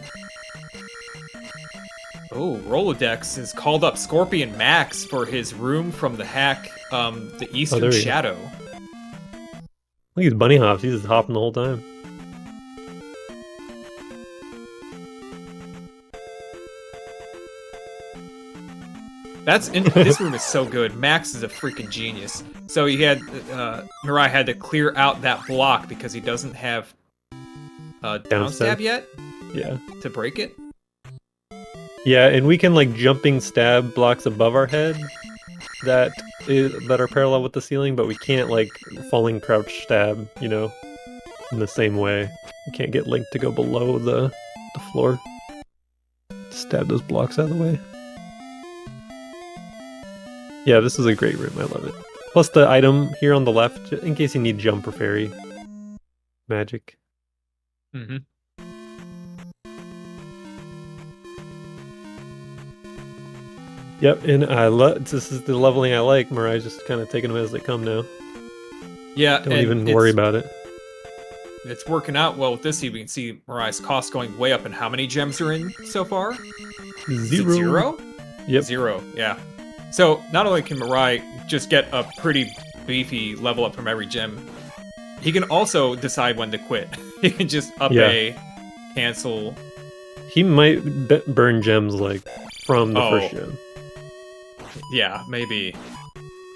Oh, Rolodex has called up Scorpion Max for his room from the hack, the Eastern Shadow. Look, he's bunny hops. He's just hopping the whole time. This room is so good. Max is a freaking genius. So he had MiRai had to clear out that block because he doesn't have downstab yet. Yeah. To break it. Yeah, and we can like jumping stab blocks above our head that are parallel with the ceiling, but we can't like falling crouch stab, you know, in the same way. We can't get Link to go below the floor. Stab those blocks out of the way. Yeah, this is a great room. I love it. Plus the item here on the left, in case you need jump or fairy magic. Mm-hmm. Yep, and I love this is the leveling I like. MiRai's just kind of taking them as they come now. Yeah, Don't even worry about it. It's working out well with this. You can see MiRai's cost going way up, and how many gems are in so far? Zero. Yep. 0, yeah. So not only can MiRai just get a pretty beefy level up from every gem, he can also decide when to quit. He can just up A, cancel. He might burn gems like from the first gem. Yeah, maybe.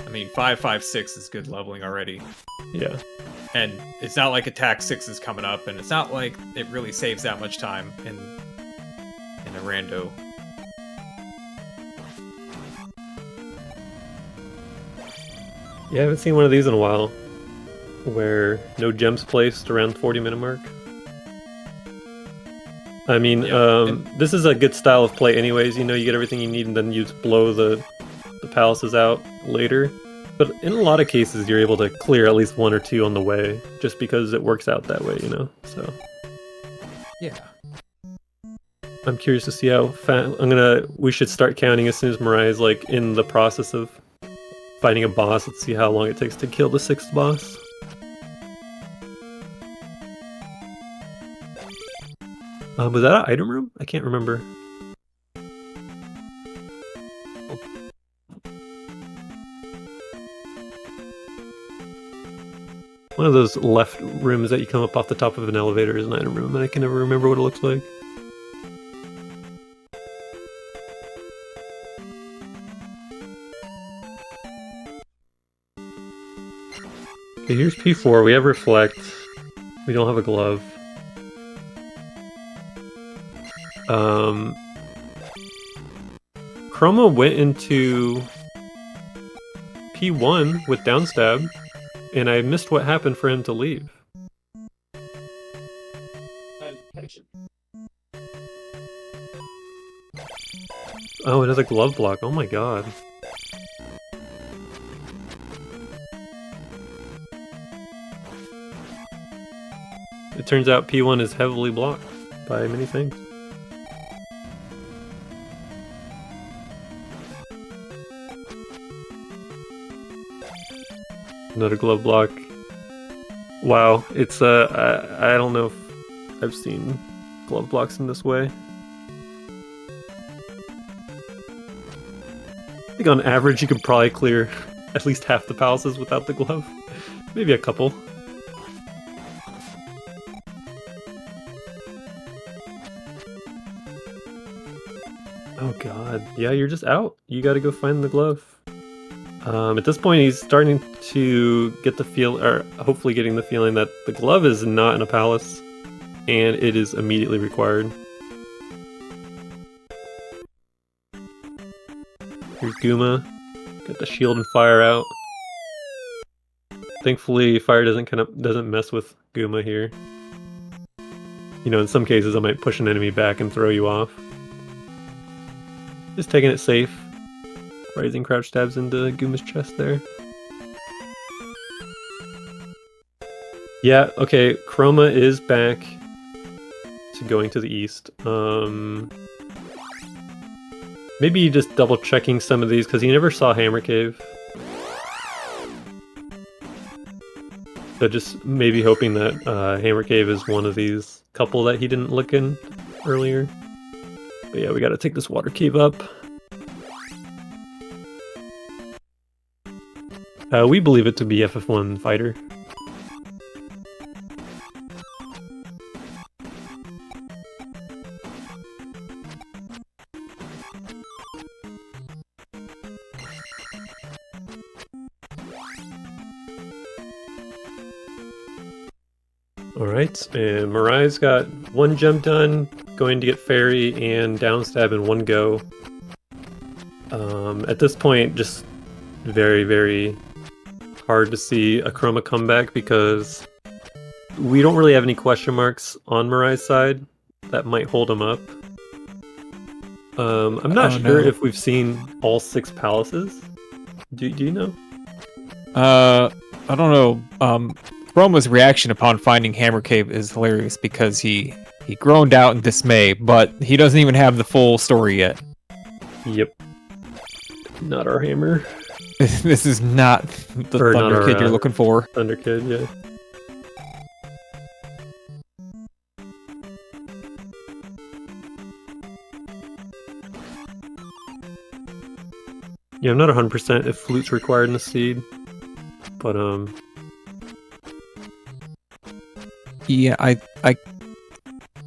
I mean, 5, 5, 6 is good leveling already. Yeah. And it's not like attack 6 is coming up, and it's not like it really saves that much time in a rando. Yeah, I haven't seen one of these in a while, where no gems placed around 40-minute mark. I mean, this is a good style of play anyways. You know, you get everything you need and then you just blow the palaces out later. But in a lot of cases, you're able to clear at least 1 or 2 on the way, just because it works out that way, you know? So... yeah. I'm curious to see how fast... We should start counting as soon as MiRai is, like, in the process of fighting a boss. Let's see how long it takes to kill the 6th boss. Was that an item room? I can't remember. One of those left rooms that you come up off the top of an elevator is an item room, and I can never remember what it looks like. Okay, here's P4. We have Reflect. We don't have a glove. Chroma went into P1 with downstab, and I missed what happened for him to leave. Oh, it has a glove block. Oh my god. It turns out P1 is heavily blocked by many things. Another glove block. Wow, it's I don't know if I've seen glove blocks in this way. I think on average you could probably clear at least half the palaces without the glove. Maybe a couple. Oh god, yeah, you're just out. You gotta go find the glove. At this point, he's starting to get the feel, or hopefully getting the feeling that the glove is not in a palace, and it is immediately required. Here's Guma. Got the shield and fire out. Thankfully, fire doesn't mess with Guma here. You know, in some cases, I might push an enemy back and throw you off. Just taking it safe. Rising crouch stabs into Guma's chest there. Yeah, okay, Chroma is back to going to the east. Maybe just double checking some of these, because he never saw Hammer Cave. So just maybe hoping that Hammer Cave is one of these couple that he didn't look in earlier. But yeah, we gotta take this water cave up. We believe it to be FF1 Fighter. Alright, and MiRai's got 1 gem done. going to get Fairy and Downstab in one go. At this point, just very, very hard to see a Chroma comeback because we don't really have any question marks on MiRai's side that might hold him up. I'm not sure if we've seen all 6 palaces. Do you know? I don't know. Chroma's reaction upon finding Hammer Cave is hilarious because he groaned out in dismay, but he doesn't even have the full story yet. Yep. Not our hammer. This is not the Or Thunder not our, Kid you're looking for. Thunder Kid, yeah. Yeah, I'm not 100% if Flute's required in the seed, but yeah, I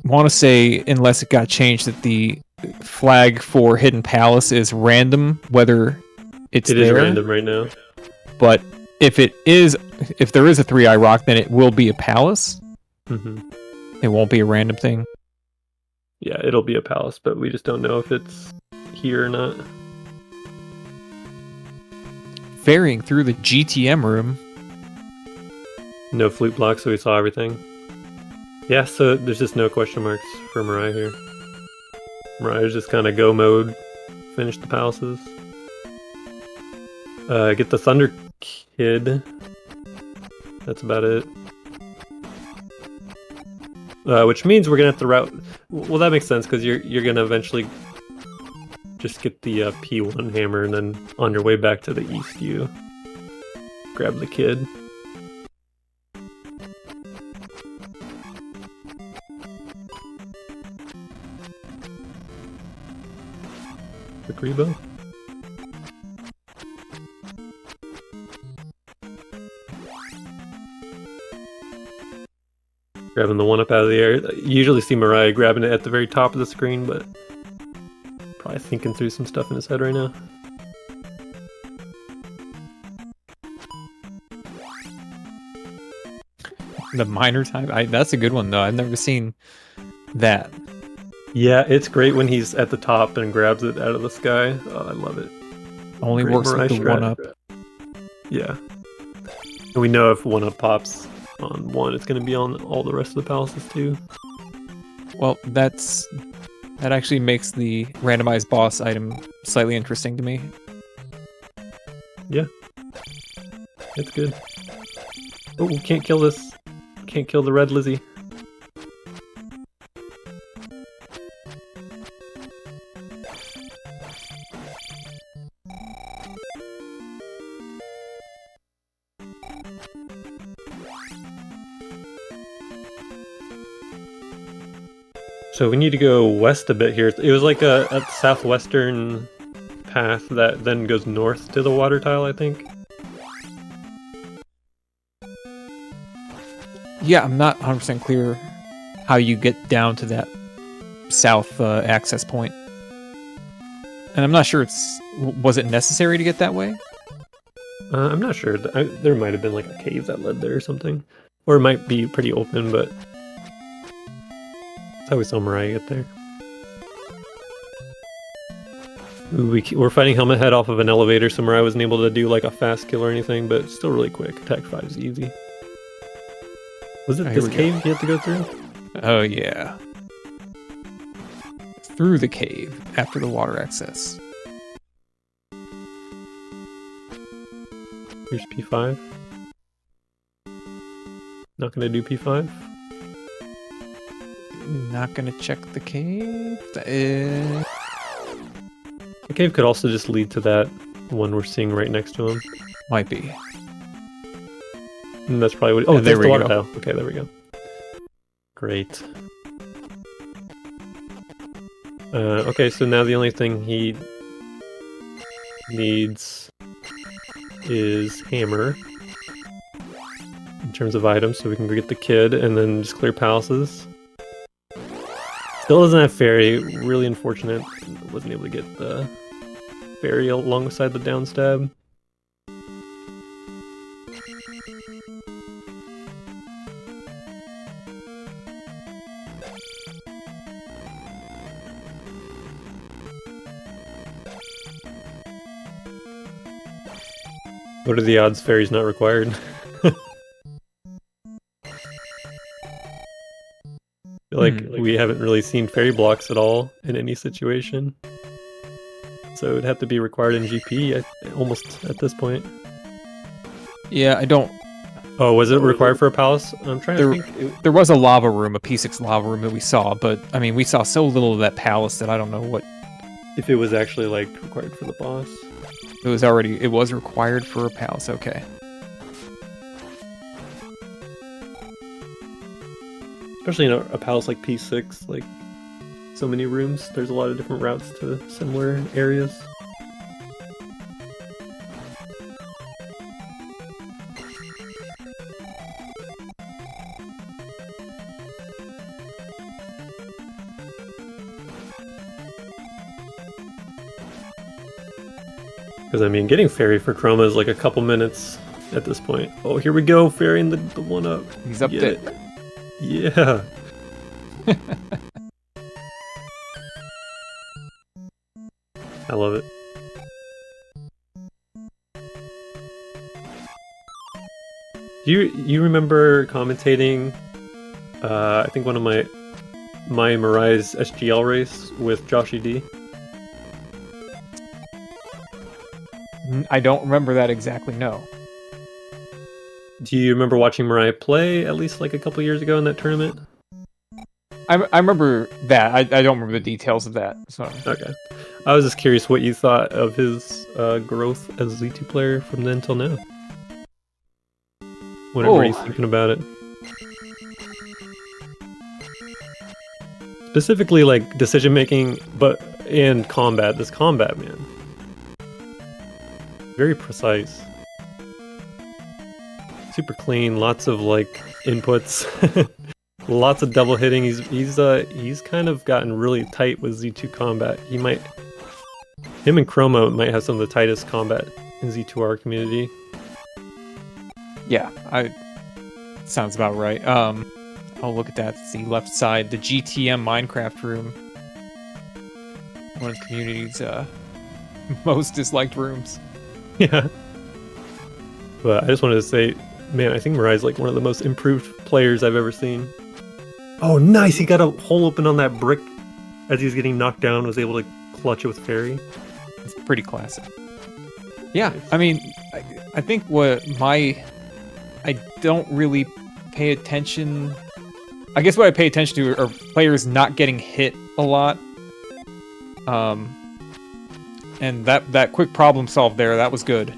want to say, unless it got changed, that the flag for Hidden Palace is random, whether it is random right now. But if there is a 3-eye rock, then it will be a palace. Mm-hmm. It won't be a random thing. Yeah, it'll be a palace, but we just don't know if it's here or not. Ferrying through the GTM room. No flute block, so we saw everything. Yeah, so there's just no question marks for MiRai here. MiRai's just kind of go mode, finish the palaces. Get the Thunder Kid. That's about it. Which means we're gonna have to route. Well, that makes sense because you're gonna eventually just get the P1 hammer, and then on your way back to the east, you grab the kid. The Grebo. Grabbing the 1-up out of the air. You usually see MiRai grabbing it at the very top of the screen, but probably thinking through some stuff in his head right now. The minor type? That's a good one, though. I've never seen that. Yeah, it's great when he's at the top and grabs it out of the sky. Oh, I love it. Only Great works MiRai with the strat. 1-up. Yeah. And we know if 1-up pops on 1, it's going to be on all the rest of the palaces too. Well, that actually makes the randomized boss item slightly interesting to me. Yeah. It's good. Oh, we can't kill this. Can't kill the red Lizzie. So we need to go west a bit here. It was like a southwestern path that then goes north to the water tile, I think. Yeah, I'm not 100% clear how you get down to that south access point. And I'm not sure was it necessary to get that way? I'm not sure. There might have been like a cave that led there or something. Or it might be pretty open, but that's how we saw MiRai get there. Ooh, we're fighting Helmet Head off of an elevator, so MiRai wasn't able to do like a fast kill or anything, but it's still really quick. Attack 5 is easy. Was it this cave you had to go through? Oh, yeah. Through the cave after the water access. Here's P5. Not gonna do P5. Not gonna check the cave. The cave could also just lead to that one we're seeing right next to him. Might be. And that's probably what. Oh, there there's we the water go. tile. Okay, there we go. Great. Okay, so now the only thing he needs is hammer in terms of items, so we can go get the kid and then just clear palaces. Still doesn't have fairy. Really unfortunate. Wasn't able to get the fairy alongside the downstab. What are the odds fairy's not required? We haven't really seen fairy blocks at all in any situation. So it would have to be required in GP almost at this point. Yeah, I don't... Oh, was it required for a palace? I'm trying to think. There was a lava room, a P6 lava room that we saw, but I mean, we saw so little of that palace that I don't know what... If it was actually, like, required for the boss. It was required for a palace, okay. Especially in a palace like P6, like, so many rooms, there's a lot of different routes to similar areas. Because, I mean, getting fairy for Chroma is like a couple minutes at this point. Oh, here we go, fairying the 1-up. He's up there. Yeah. I love it. Do you remember commentating, I think one of my MiRai's SGL race with Joshy D? I don't remember that exactly, no. Do you remember watching MiRai play at least like a couple years ago in that tournament? I remember that. I don't remember the details of that. So. Okay. I was just curious what you thought of his growth as a Z2 player from then till now. What are you thinking about it? Specifically, like, decision making, and combat. This combat, man. Very precise. Super clean, lots of, like, inputs. Lots of double hitting. He's kind of gotten really tight with Z2 combat. Him and Chroma might have some of the tightest combat in Z2R community. Yeah, sounds about right. I'll look at that. It's the left side, the GTM Minecraft room. One of the community's most disliked rooms. Yeah. But I just wanted to say, man, I think MiRai's like one of the most improved players I've ever seen. Oh, nice! He got a hole open on that brick as he was getting knocked down, was able to clutch it with fairy. It's pretty classic. Yeah, nice. I mean, I think I don't really pay attention... I guess what I pay attention to are players not getting hit a lot. And that quick problem solved there, that was good.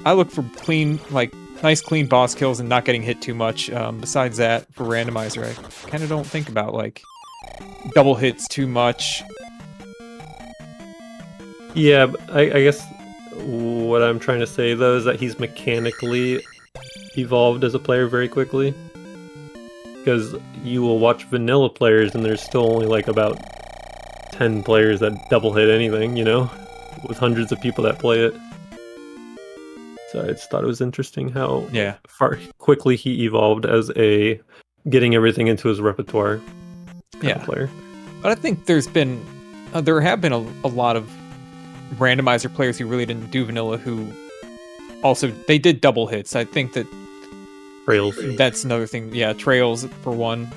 I look for clean, like, nice clean boss kills and not getting hit too much. Besides that, for Randomizer, I kind of don't think about, like, double hits too much. Yeah, I guess what I'm trying to say, though, is that he's mechanically evolved as a player very quickly. Because you will watch vanilla players and there's still only, like, about 10 players that double hit anything, you know? With hundreds of people that play it. So I just thought it was interesting how far quickly he evolved as a getting everything into his repertoire kind of player. But I think there have been a lot of Randomizer players who really didn't do vanilla who also, they did double hits. I think that Trails. That's another thing. Yeah, Trails for one.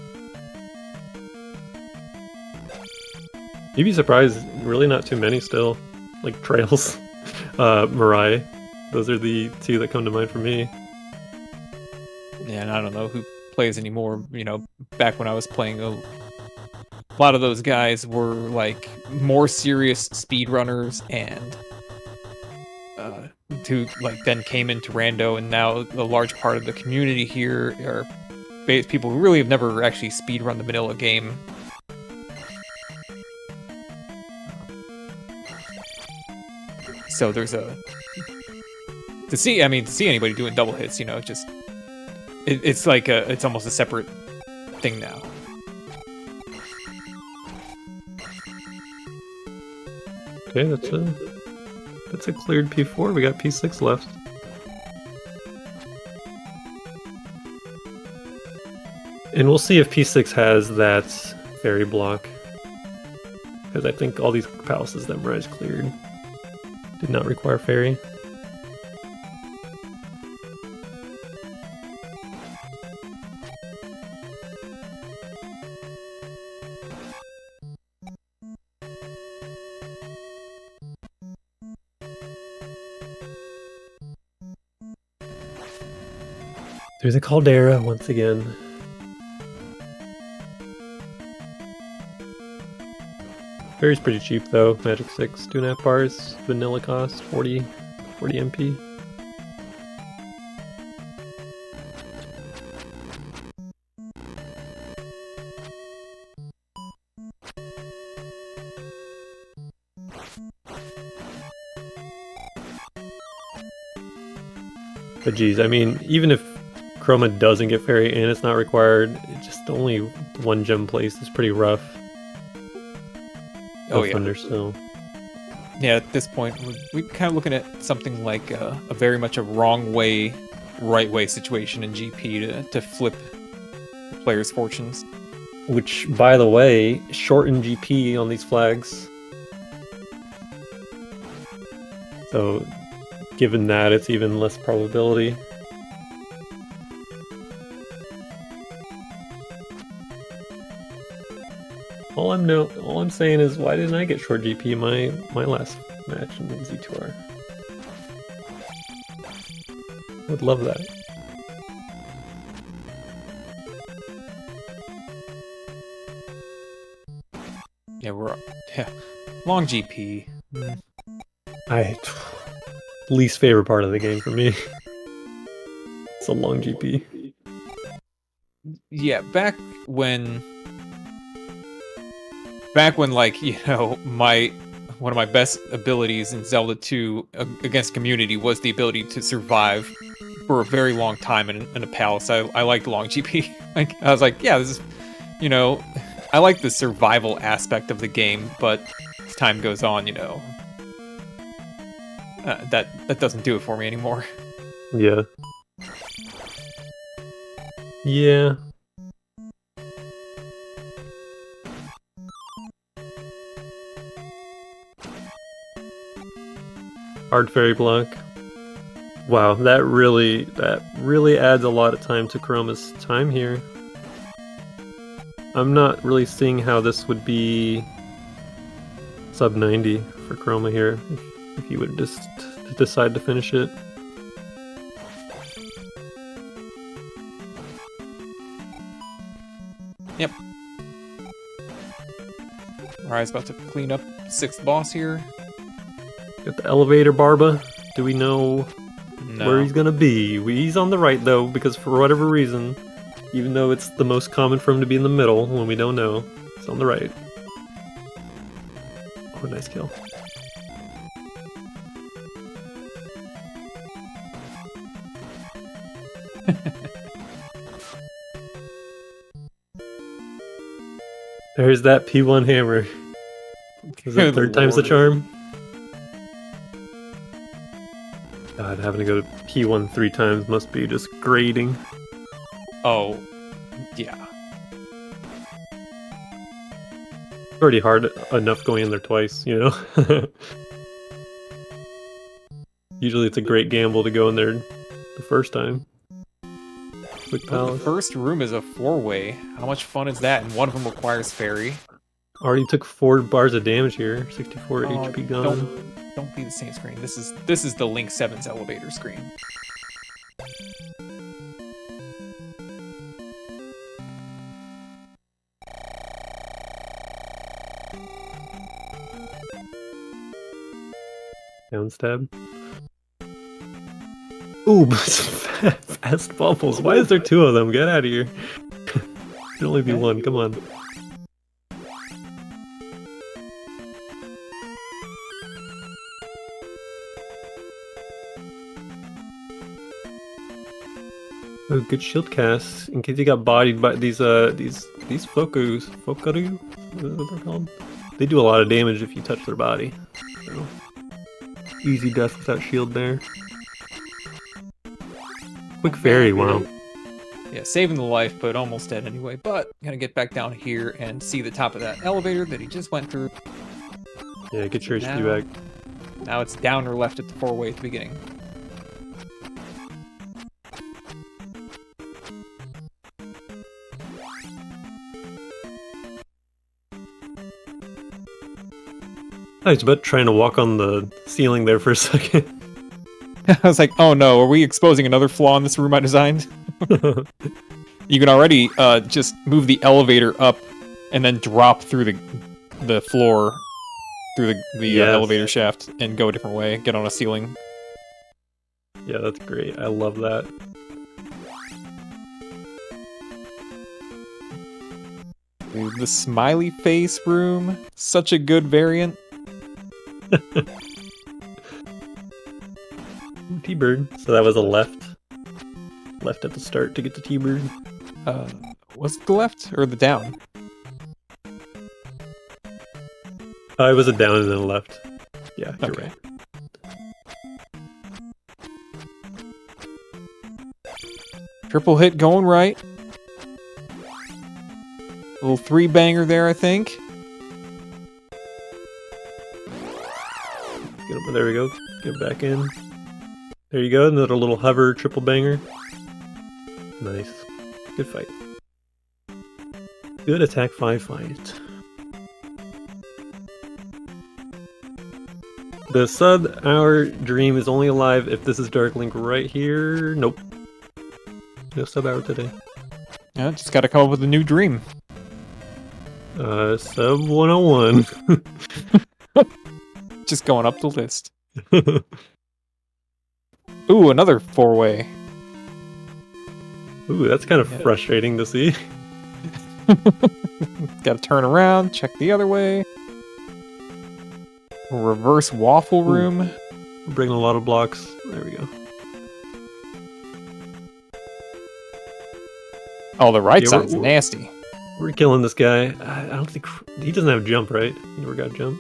You'd be surprised, really not too many still. Like Trails, MiRai. Those are the two that come to mind for me. Yeah, and I don't know who plays anymore. You know, back when I was playing, a lot of those guys were like more serious speedrunners and who like then came into Rando, and now the large part of the community here are people who really have never actually speedrun the vanilla game. So there's to see anybody doing double hits, you know, it's like it's almost a separate thing now. Okay, that's a cleared P4. We got P6 left. And we'll see if P6 has that fairy block. Because I think all these palaces that MiRai's cleared. Did not require ferry. Through the caldera once again. Ferry's pretty cheap though. Magic 6, 2.5 bars. Vanilla cost 40 MP. But geez, I mean, even if Chroma doesn't get ferry and it's not required, it just only one gem place is pretty rough. Oh yeah. Thunderstone. Yeah, at this point, we're kind of looking at something like a very much a wrong way, right way situation in GP to flip the players' fortunes. Which, by the way, shorten GP on these flags. So, given that, it's even less probability. All I'm saying is, why didn't I get short GP in my last match in Z2R? Would love that. Yeah, long GP. Least favorite part of the game for me. It's a long GP. Yeah, back when like, you know, one of my best abilities in Zelda 2 against community was the ability to survive for a very long time in a palace. I liked long GP. Like, I was like, yeah, this is, you know, I like the survival aspect of the game, but as time goes on, you know, that doesn't do it for me anymore. Yeah. Yeah. Hard fairy block. Wow, that really adds a lot of time to Chroma's time here. I'm not really seeing how this would be sub 90 for Chroma here if he would just decide to finish it. Yep. MiRai's about to clean up 6th boss here. Got the elevator, Barba. Do we know where he's gonna be? He's on the right though, because for whatever reason, even though it's the most common for him to be in the middle when we don't know, it's on the right. Oh, nice kill. There's that P1 hammer. Is it third time's the charm? God, having to go to P1 3 times must be just grating. Oh, yeah. It's already hard enough going in there twice, you know? Usually it's a great gamble to go in there the first time. Quick palace. The first room is a 4-way. How much fun is that? And one of them requires ferry. Already took 4 bars of damage here. 64 HP gone. Don't be the same screen. This is the Link 7's elevator screen. Down stab. Ooh, fast bubbles. Why is there 2 of them? Get out of here. Can only be 1. Come on. Oh, good shield cast in case he got bodied by these Fokaru. What are they called? They do a lot of damage if you touch their body. So, easy death without shield there. Quick fairy, wow. Yeah, saving the life, but almost dead anyway. But gonna get back down here and see the top of that elevator that he just went through. Yeah, get your HP back. Now it's down or left at the 4-way at the beginning. I was about trying to walk on the ceiling there for a second. I was like, oh no, are we exposing another flaw in this room I designed? You can already just move the elevator up and then drop through the floor, through the elevator shaft, and go a different way, get on a ceiling. Yeah, that's great. I love that. Dude, the smiley face room, such a good variant. T-Bird. So that was a left. Left at the start to get to T-Bird. Was it the left or the down? It was a down and then a left. Yeah, you're Okay. right. Triple hit going right. Little 3-banger there, I think. Get up, there we go. Get back in. There you go. Another little hover triple banger. Nice. Good fight. Good attack 5 fight. The sub-hour dream is only alive if this is Dark Link right here. Nope. No sub-hour today. Yeah, just gotta come up with a new dream. Sub 101. Just going up the list. Ooh, another 4-way. Ooh, that's kind of frustrating to see. Gotta turn around, check the other way. Reverse waffle room. We're bringing a lot of blocks. There we go. Oh, the right Yeah, side's we're- nasty. We're killing this guy. I don't think... He doesn't have jump, right? He never got jump.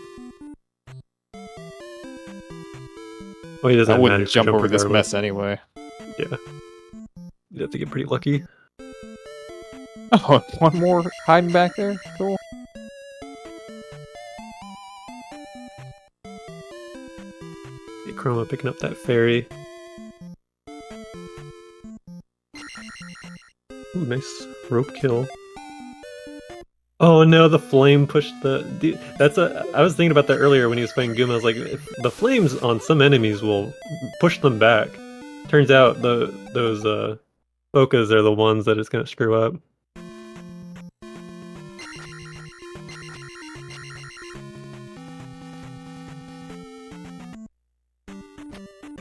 Oh, he doesn't I have wouldn't magic jump over regardless. this mess anyway. Yeah. You'd have to get pretty lucky. Oh, one more hiding back there? Cool. Hey, Chroma picking up that fairy. Ooh, nice rope kill. Oh no, the flame pushed the... Dude, I was thinking about that earlier when he was fighting Goom. I was like, if the flames on some enemies will push them back. Turns out those Bokas are the ones that it's gonna screw up.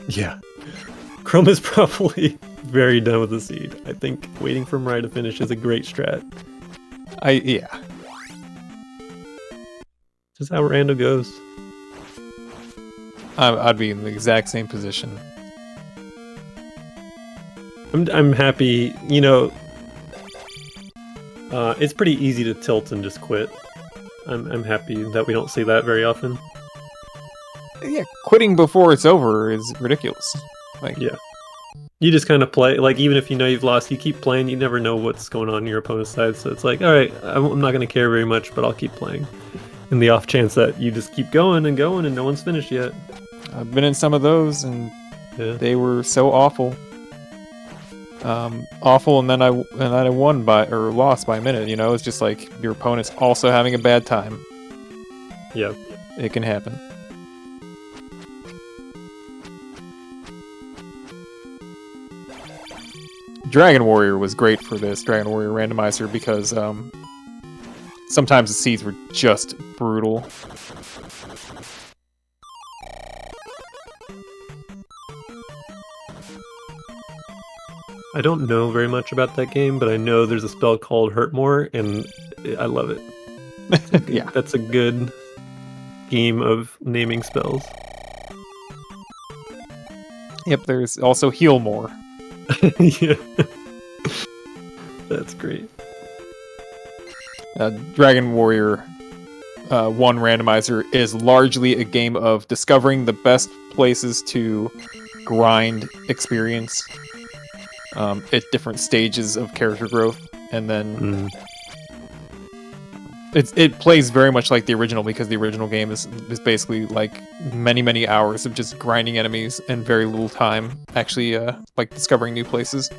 Yeah. Chroma's probably very done with the seed. I think waiting for MiRai to finish is a great strat. Yeah. Just how Rando goes. I'd be in the exact same position. I'm happy, you know. It's pretty easy to tilt and just quit. I'm happy that we don't see that very often. Yeah, quitting before it's over is ridiculous. Like, Yeah. You just kind of play, like, even if you know you've lost, you keep playing, you never know what's going on in your opponent's side, so it's like, alright, I'm not going to care very much, but I'll keep playing. In the off chance that you just keep going and going and no one's finished yet. I've been in some of those, and Yeah. they were so awful. Awful, and then I won or lost by a minute. You know, it's just like your opponent's also having a bad time. Yeah. It can happen. Dragon Warrior was great for this Dragon Warrior randomizer because sometimes the seeds were just brutal. I don't know very much about that game, but I know there's a spell called Hurt More, and I love it. Yeah. That's a good scheme of naming spells. Yep, there's also Heal More. Yeah. That's great. Dragon Warrior 1 randomizer is largely a game of discovering the best places to grind experience at different stages of character growth, and then it plays very much like the original, because the original game is basically like many hours of just grinding enemies and very little time actually like discovering new places.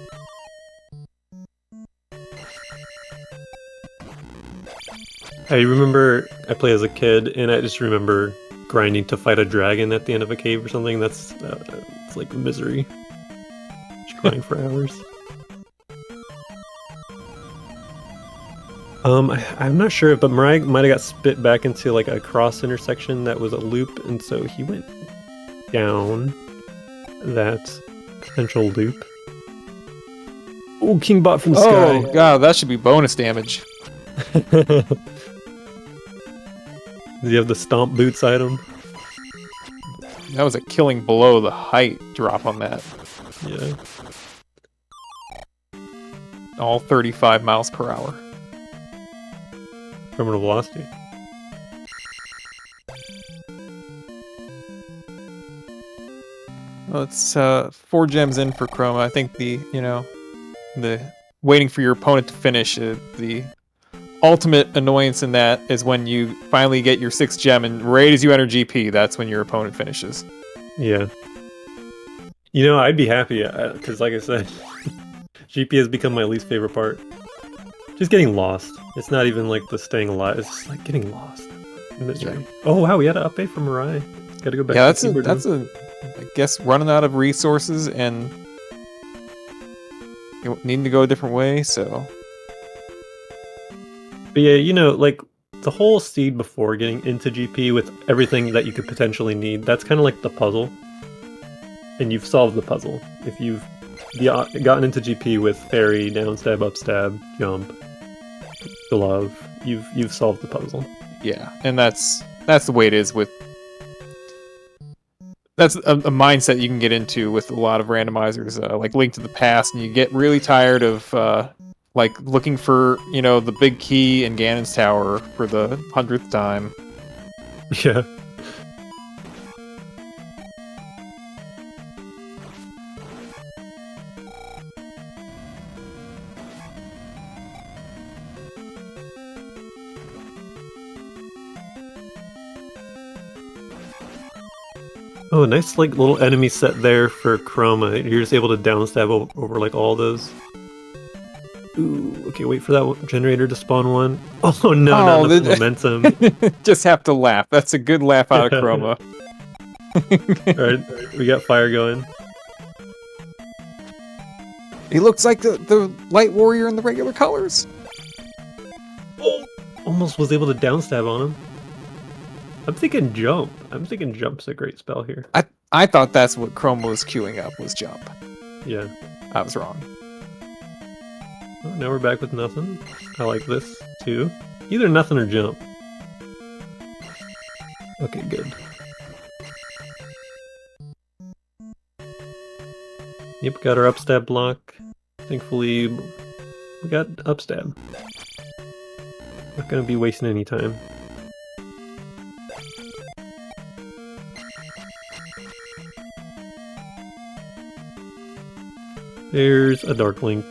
I remember I played as a kid, and I just remember grinding to fight a dragon at the end of a cave or something. That's it's like misery. Just grinding for hours. I'm not sure, but MiRai might have got spit back into like a cross intersection that was a loop, and so he went down that potential loop. Oh, Kingbot from the sky. Oh god, that should be bonus damage. Do you have the stomp boots item? That was a killing below the height drop on that. Yeah. All 35 miles per hour. Terminal velocity. Well, it's 4 gems in for Chroma. I think the waiting for your opponent to finish, the ultimate annoyance in that is when you finally get your 6th gem, and right as you enter GP, that's when your opponent finishes. Yeah. You know, I'd be happy, because like I said, GP has become my least favorite part. Just getting lost. It's not even like the staying alive, it's just like getting lost. Misery. Yeah. Oh wow, we had an update from MiRai. Gotta go back. Yeah, that's a I guess running out of resources and needing to go a different way, so. But yeah, you know, like the whole seed before getting into GP with everything that you could potentially need, that's kind of like the puzzle. And you've solved the puzzle. If you've gotten into GP with fairy, downstab, upstab, jump, glove, you've solved the puzzle. Yeah, and that's the way it is with. That's a mindset you can get into with a lot of randomizers, like Link to the Past, and you get really tired of like looking for the big key in Ganon's Tower for the 100th time. Yeah. Oh, nice like little enemy set there for Chroma. You're just able to downstab over like all those. Ooh, okay, wait for that generator to spawn one. Oh no, not enough momentum. Just have to laugh. That's a good laugh out of Chroma. Alright, we got fire going. He looks like the light warrior in the regular colors. Oh, almost was able to downstab on him. I'm thinking jump. I'm thinking jump's a great spell here. I thought that's what Chroma was queuing up, was jump. Yeah. I was wrong. Oh, now we're back with nothing. I like this too. Either nothing or jump. Okay, good. Yep, got our upstab block. Thankfully, we got upstab. Not gonna be wasting any time. There's a Dark Link.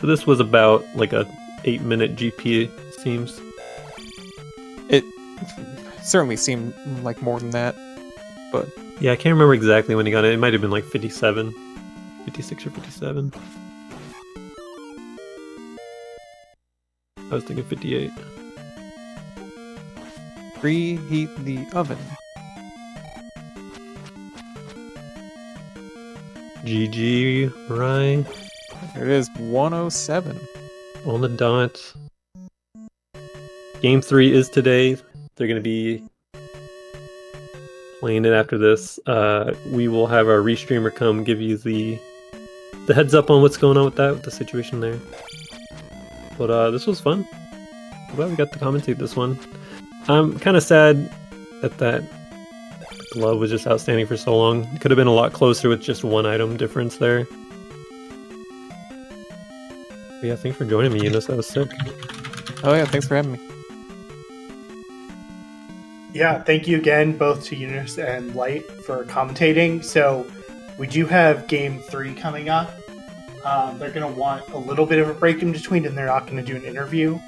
So this was about like a 8-minute GP, it seems. It certainly seemed like more than that, but... Yeah, I can't remember exactly when he got it. It might have been like 57. 56 or 57. I was thinking 58. Preheat the oven. GG, MiRai. There it is, 107. On the dot. Game 3 is today. They're going to be playing it after this. We will have our restreamer come give you the heads up on what's going on with the situation there. But this was fun. I'm glad we got to commentate this one. I'm kind of sad that glove was just outstanding for so long. It could have been a lot closer with just one item difference there. But yeah, thanks for joining me, Eunice. That was sick. Oh yeah, thanks for having me. Yeah, thank you again both to Eunice and Light for commentating. So we do have Game 3 coming up. They're going to want a little bit of a break in between, and they're not going to do an interview.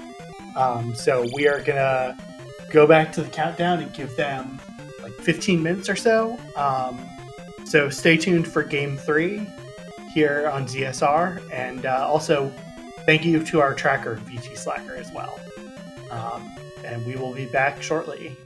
So we are gonna go back to the countdown and give them like 15 minutes or so. So stay tuned for Game 3 here on ZSR, and also thank you to our tracker VT Slacker as well. And we will be back shortly.